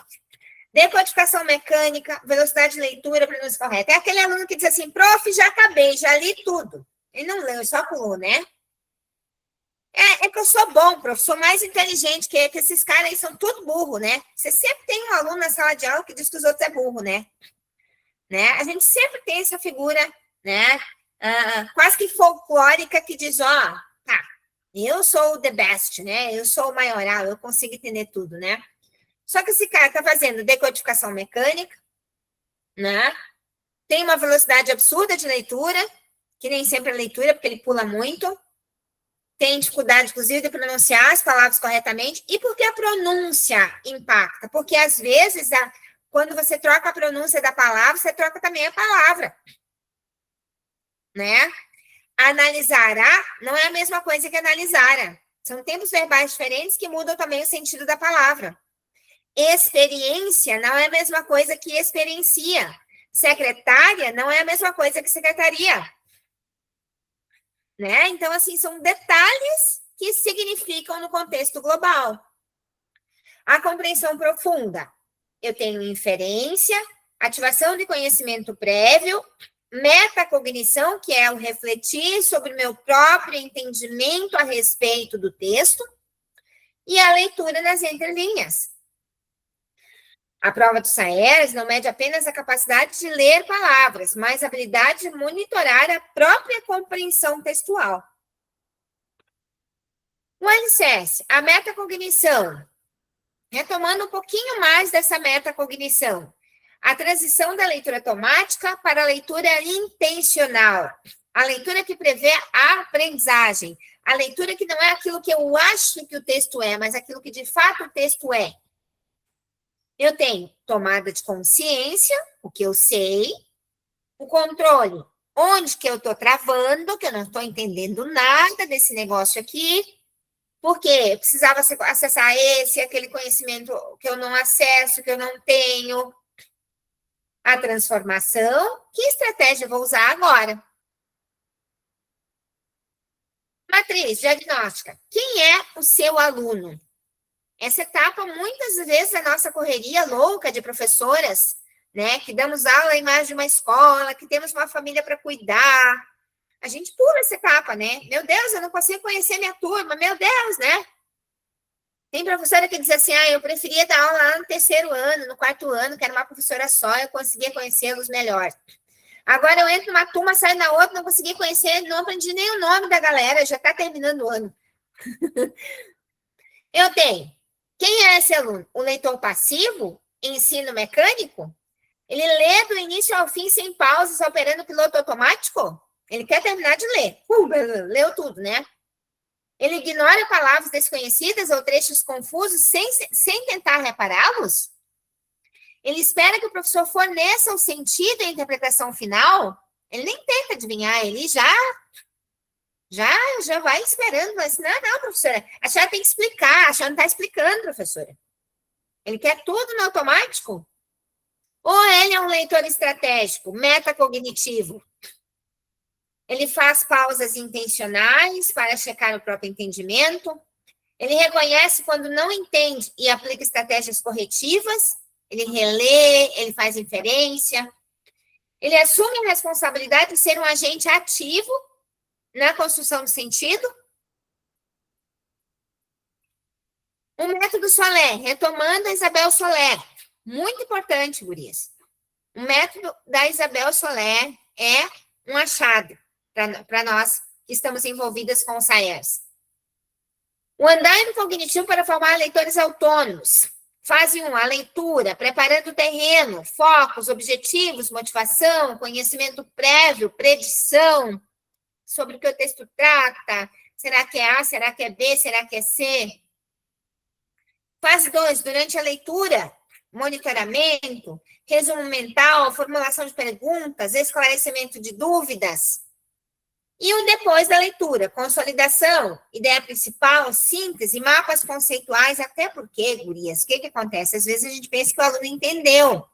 Decodificação mecânica, velocidade de leitura, pronúncia correta. É aquele aluno que diz assim, prof, já acabei, já li tudo. Ele não leu, só pulou, né? É que eu sou bom, prof, sou mais inteligente que esses caras aí, são tudo burro, né? Você sempre tem um aluno na sala de aula que diz que os outros é burro, né? A gente sempre tem essa figura, né? Quase que folclórica que diz, tá, eu sou o the best, né? Eu sou o maioral, eu consigo entender tudo, né? Só que esse cara tá fazendo decodificação mecânica, né? Tem uma velocidade absurda de leitura, que nem sempre é leitura, porque ele pula muito. Tem dificuldade, inclusive, de pronunciar as palavras corretamente. E por que a pronúncia impacta? Porque, às vezes, quando você troca a pronúncia da palavra, você troca também a palavra. Né? Analisará não é a mesma coisa que analisara. São tempos verbais diferentes que mudam também o sentido da palavra. Experiência não é a mesma coisa que experiencia. Secretária não é a mesma coisa que secretaria. Né? Então, assim, são detalhes que significam no contexto global. A compreensão profunda. Eu tenho inferência, ativação de conhecimento prévio, metacognição, que é o refletir sobre o meu próprio entendimento a respeito do texto, e a leitura nas entrelinhas. A prova do SAERS não mede apenas a capacidade de ler palavras, mas a habilidade de monitorar a própria compreensão textual. O alicerce, a metacognição. Retomando um pouquinho mais dessa metacognição. A transição da leitura automática para a leitura intencional. A leitura que prevê a aprendizagem. A leitura que não é aquilo que eu acho que o texto é, mas aquilo que de fato o texto é. Eu tenho tomada de consciência, o que eu sei, o controle, onde que eu estou travando, que eu não estou entendendo nada desse negócio aqui, porque eu precisava acessar aquele conhecimento que eu não acesso, que eu não tenho. A transformação, que estratégia eu vou usar agora? Matriz diagnóstica. Quem é o seu aluno? Essa etapa, muitas vezes, a nossa correria louca de professoras, né, que damos aula em mais de uma escola, que temos uma família para cuidar, a gente pula essa etapa, né? Meu Deus, eu não consigo conhecer minha turma, meu Deus, né? Tem professora que diz assim, eu preferia dar aula lá no 3º ano, no 4º ano, que era uma professora só, eu conseguia conhecê-los melhor. Agora eu entro numa turma, saio na outra, não consegui conhecer, não aprendi nem o nome da galera, já está terminando o ano. Eu tenho. Quem é esse aluno? O leitor passivo, ensino mecânico? Ele lê do início ao fim sem pausas, operando piloto automático? Ele quer terminar de ler. Leu tudo, né? Ele ignora palavras desconhecidas ou trechos confusos sem tentar repará-los? Ele espera que o professor forneça o sentido e a interpretação final? Ele nem tenta adivinhar, ele já vai esperando, mas não, professora, a senhora tem que explicar, a senhora não está explicando, professora. Ele quer tudo no automático? Ou ele é um leitor estratégico, metacognitivo? Ele faz pausas intencionais para checar o próprio entendimento? Ele reconhece quando não entende e aplica estratégias corretivas? Ele relê, ele faz inferência? Ele assume a responsabilidade de ser um agente ativo na construção do sentido? O método Solé, retomando a Isabel Solé. Muito importante, gurias. O método da Isabel Solé é um achado para nós que estamos envolvidas com o SAERS. O andaime cognitivo para formar leitores autônomos. Fase 1, a leitura, preparando o terreno, focos, objetivos, motivação, conhecimento prévio, predição, sobre o que o texto trata, será que é A, será que é B, será que é C? Fase 2, durante a leitura, monitoramento, resumo mental, formulação de perguntas, esclarecimento de dúvidas. E o depois da leitura, consolidação, ideia principal, síntese, mapas conceituais, até porque, gurias, o que acontece? Às vezes a gente pensa que o aluno entendeu.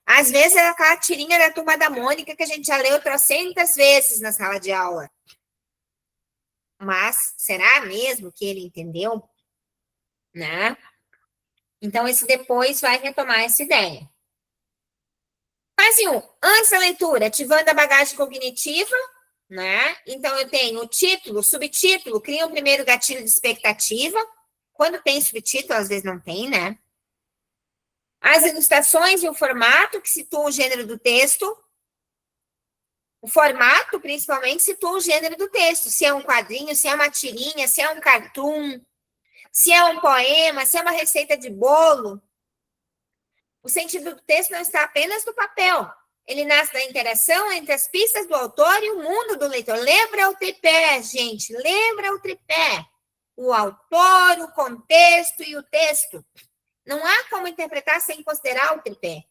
Às vezes é aquela tirinha da Turma da Mônica que a gente já leu trocentas vezes na sala de aula. Mas será mesmo que ele entendeu? Né? Então, esse depois vai retomar essa ideia. Fase 1, antes da leitura, ativando a bagagem cognitiva, né? Então, eu tenho o título, subtítulo, cria um primeiro gatilho de expectativa. Quando tem subtítulo, às vezes não tem, né? As ilustrações e o formato, que situam o gênero do texto. O formato, principalmente, situa o gênero do texto. Se é um quadrinho, se é uma tirinha, se é um cartoon, se é um poema, se é uma receita de bolo. O sentido do texto não está apenas no papel. Ele nasce da interação entre as pistas do autor e o mundo do leitor. Lembra o tripé, gente. Lembra o tripé. O autor, o contexto e o texto. Não há como interpretar sem considerar o tripé.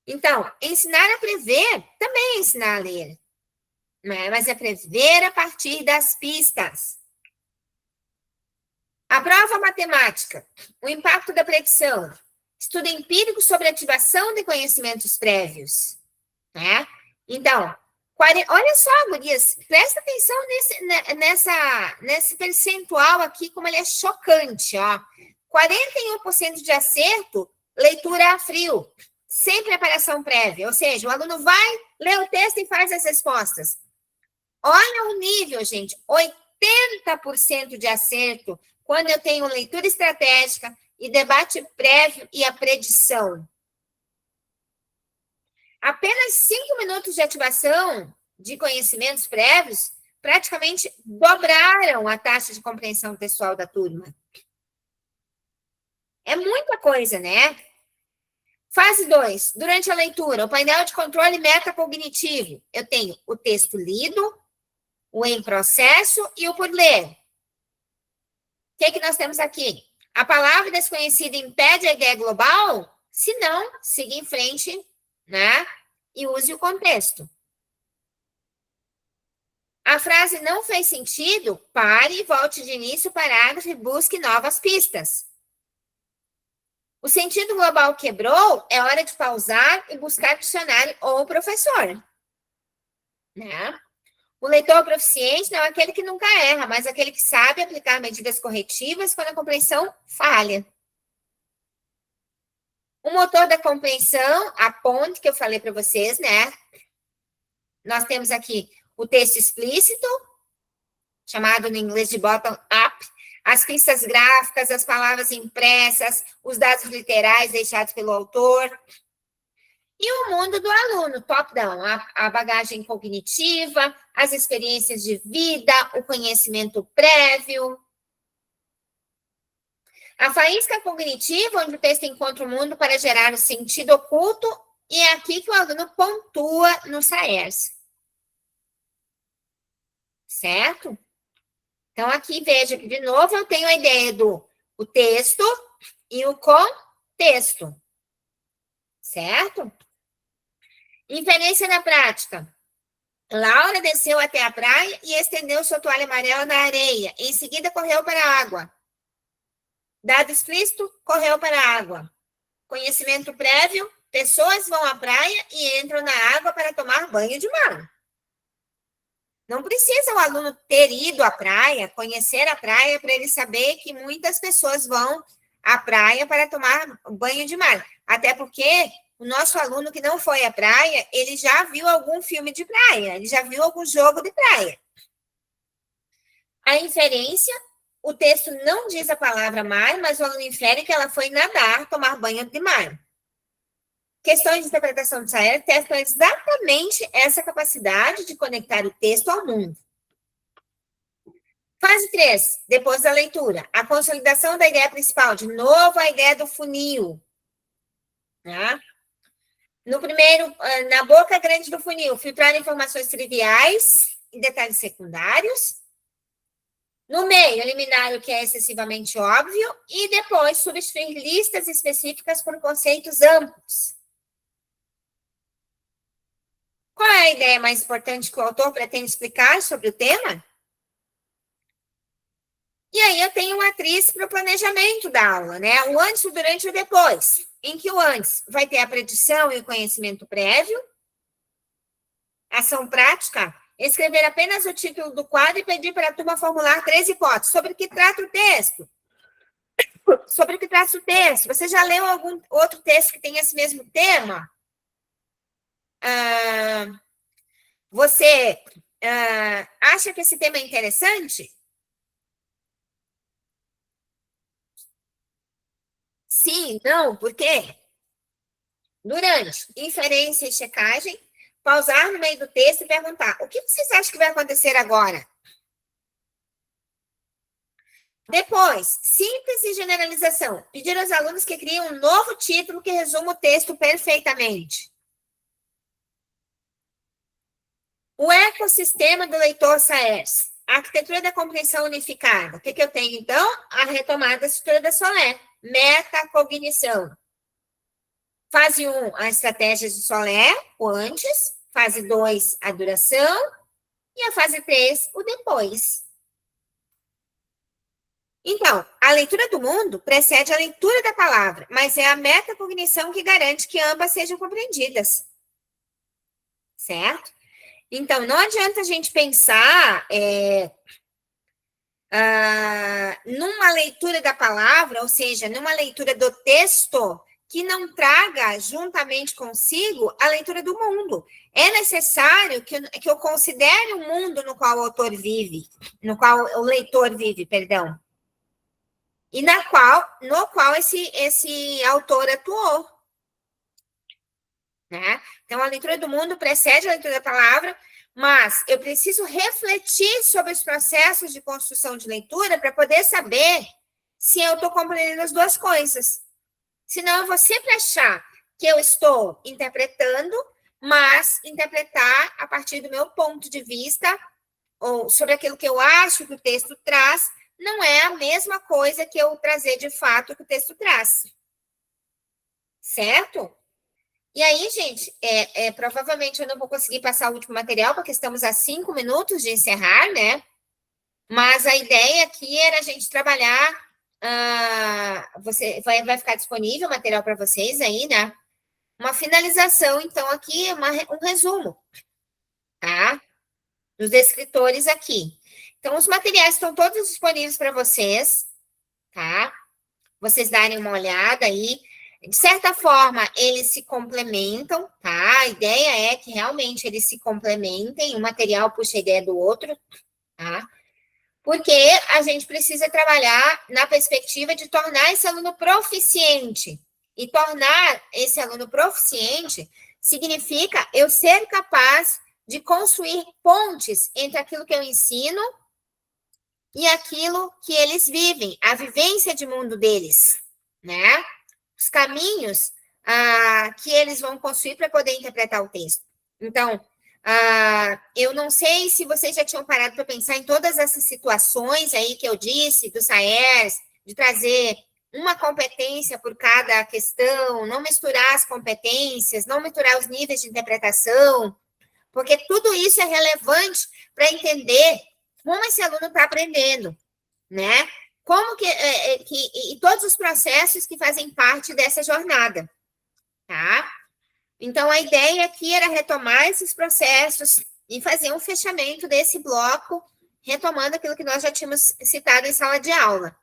Então, ensinar a prever também é ensinar a ler. Mas é prever a partir das pistas. A prova matemática. O impacto da predição. Estudo empírico sobre ativação de conhecimentos prévios. Né? Então, olha só, gurias, presta atenção nesse percentual aqui, como ele é chocante. Ó. 41% de acerto, leitura a frio, sem preparação prévia. Ou seja, o aluno vai, lê o texto e faz as respostas. Olha o nível, gente, 80% de acerto, quando eu tenho leitura estratégica e debate prévio e a predição. Apenas 5 minutos de ativação de conhecimentos prévios praticamente dobraram a taxa de compreensão textual da turma. É muita coisa, né? Fase 2. Durante a leitura, o painel de controle metacognitivo. Eu tenho o texto lido, o em processo e o por ler. O que nós temos aqui? A palavra desconhecida impede a ideia global? Se não, siga em frente, né? E use o contexto. A frase não fez sentido? Pare, volte de início o parágrafo e busque novas pistas. O sentido global quebrou, é hora de pausar e buscar dicionário ou professor. Né? O leitor proficiente não é aquele que nunca erra, mas aquele que sabe aplicar medidas corretivas quando a compreensão falha. O motor da compreensão, a ponte que eu falei para vocês, né? Nós temos aqui o texto explícito, chamado no inglês de bottom-up, as pistas gráficas, as palavras impressas, os dados literais deixados pelo autor. E o mundo do aluno, top-down, a bagagem cognitiva, as experiências de vida, o conhecimento prévio. A faísca cognitiva, onde o texto encontra o mundo para gerar o sentido oculto, e é aqui que o aluno pontua no SAERS. Certo? Então, aqui, veja que, de novo, eu tenho a ideia do o texto e o contexto. Certo? Inferência na prática. Laura desceu até a praia e estendeu sua toalha amarela na areia. Em seguida, correu para a água. Dado explícito, correu para a água. Conhecimento prévio, pessoas vão à praia e entram na água para tomar banho de mar. Não precisa o aluno ter ido à praia, conhecer a praia, para ele saber que muitas pessoas vão à praia para tomar banho de mar. Até porque o nosso aluno que não foi à praia, ele já viu algum filme de praia, ele já viu algum jogo de praia. A inferência, o texto não diz a palavra mar, mas o aluno infere que ela foi nadar, tomar banho de mar. Questões de interpretação de SAER testam exatamente essa capacidade de conectar o texto ao mundo. Fase 3, depois da leitura. A consolidação da ideia principal. De novo, a ideia do funil. Tá? No primeiro, na boca grande do funil, filtrar informações triviais e detalhes secundários. No meio, eliminar o que é excessivamente óbvio. E depois, substituir listas específicas por conceitos amplos. Qual é a ideia mais importante que o autor pretende explicar sobre o tema? E aí eu tenho uma atriz para o planejamento da aula, né? O antes, o durante e o depois. Em que o antes vai ter a predição e o conhecimento prévio. Ação prática, escrever apenas o título do quadro e pedir para a turma formular 3 hipóteses. Sobre o que trata o texto? Sobre o que trata o texto. Você já leu algum outro texto que tem esse mesmo tema? Você acha que esse tema é interessante? Sim, não, por quê? Durante inferência e checagem, pausar no meio do texto e perguntar: o que vocês acham que vai acontecer agora? Depois, síntese e generalização. Pedir aos alunos que criem um novo título que resuma o texto perfeitamente. O ecossistema do leitor SAERS. A arquitetura da compreensão unificada. O que eu tenho, então? A retomada da estrutura da Solé. Metacognição. Fase 1, a estratégia de Solé, o antes. Fase 2, a duração. E a fase 3, o depois. Então, a leitura do mundo precede a leitura da palavra, mas é a metacognição que garante que ambas sejam compreendidas. Certo? Então, não adianta a gente pensar numa leitura da palavra, ou seja, numa leitura do texto, que não traga juntamente consigo a leitura do mundo. É necessário que eu considere o mundo no qual o autor vive, no qual o leitor vive, perdão. e no qual esse autor atuou. Né? Então, a leitura do mundo precede a leitura da palavra, mas eu preciso refletir sobre os processos de construção de leitura para poder saber se eu estou compreendendo as duas coisas. Senão, eu vou sempre achar que eu estou interpretando, mas interpretar a partir do meu ponto de vista, ou sobre aquilo que eu acho que o texto traz, não é a mesma coisa que eu trazer de fato o que o texto traz. Certo? E aí, gente, provavelmente eu não vou conseguir passar o último material, porque estamos a 5 minutos de encerrar, né? Mas a ideia aqui era a gente trabalhar. Você vai ficar disponível o material para vocês aí, né? Uma finalização, então, aqui, um resumo, tá? Dos escritores aqui. Então, os materiais estão todos disponíveis para vocês, tá? Vocês darem uma olhada aí. De certa forma, eles se complementam, tá? A ideia é que realmente eles se complementem, um material puxa a ideia do outro, tá? Porque a gente precisa trabalhar na perspectiva de tornar esse aluno proficiente. E tornar esse aluno proficiente significa eu ser capaz de construir pontes entre aquilo que eu ensino e aquilo que eles vivem, a vivência de mundo deles, né? Os caminhos que eles vão construir para poder interpretar o texto. Então, eu não sei se vocês já tinham parado para pensar em todas essas situações aí que eu disse, do SAERS, de trazer uma competência por cada questão, não misturar as competências, não misturar os níveis de interpretação, porque tudo isso é relevante para entender como esse aluno está aprendendo, né? Como e todos os processos que fazem parte dessa jornada, tá? Então, a ideia aqui era retomar esses processos e fazer um fechamento desse bloco, retomando aquilo que nós já tínhamos citado em sala de aula.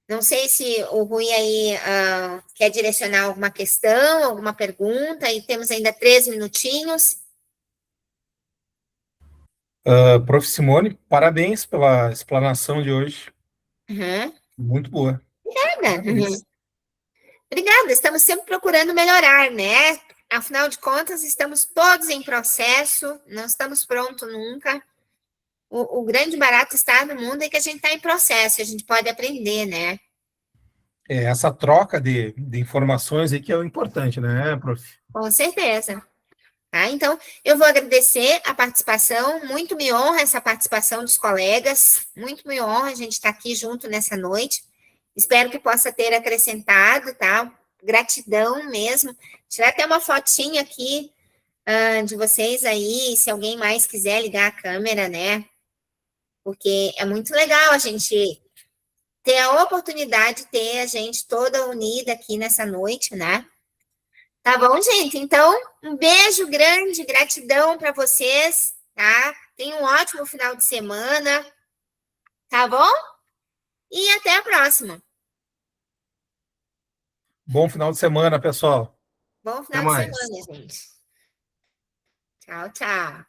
Não sei se o Rui aí quer direcionar alguma questão, alguma pergunta, e temos ainda 3 minutinhos. Prof. Simone, parabéns pela explanação de hoje. Uhum. Muito boa. Obrigada. Uhum. Obrigada, estamos sempre procurando melhorar, né? Afinal de contas, estamos todos em processo, não estamos prontos nunca. O grande barato está no mundo é que a gente está em processo, a gente pode aprender, né? Essa troca de informações aí que é o importante, né, prof? Com certeza. Tá? Então, eu vou agradecer a participação, muito me honra essa participação dos colegas, muito me honra a gente estar aqui junto nessa noite. Espero que possa ter acrescentado, tá? Gratidão mesmo. Tirar até uma fotinha aqui de vocês aí, se alguém mais quiser ligar a câmera, né? Porque é muito legal a gente ter a oportunidade de ter a gente toda unida aqui nessa noite, né? Tá bom, gente? Então, um beijo grande, gratidão para vocês, tá? Tenham um ótimo final de semana, tá bom? E até a próxima. Bom final de semana, pessoal. Bom Até final de mais. semana, gente. Tchau, tchau.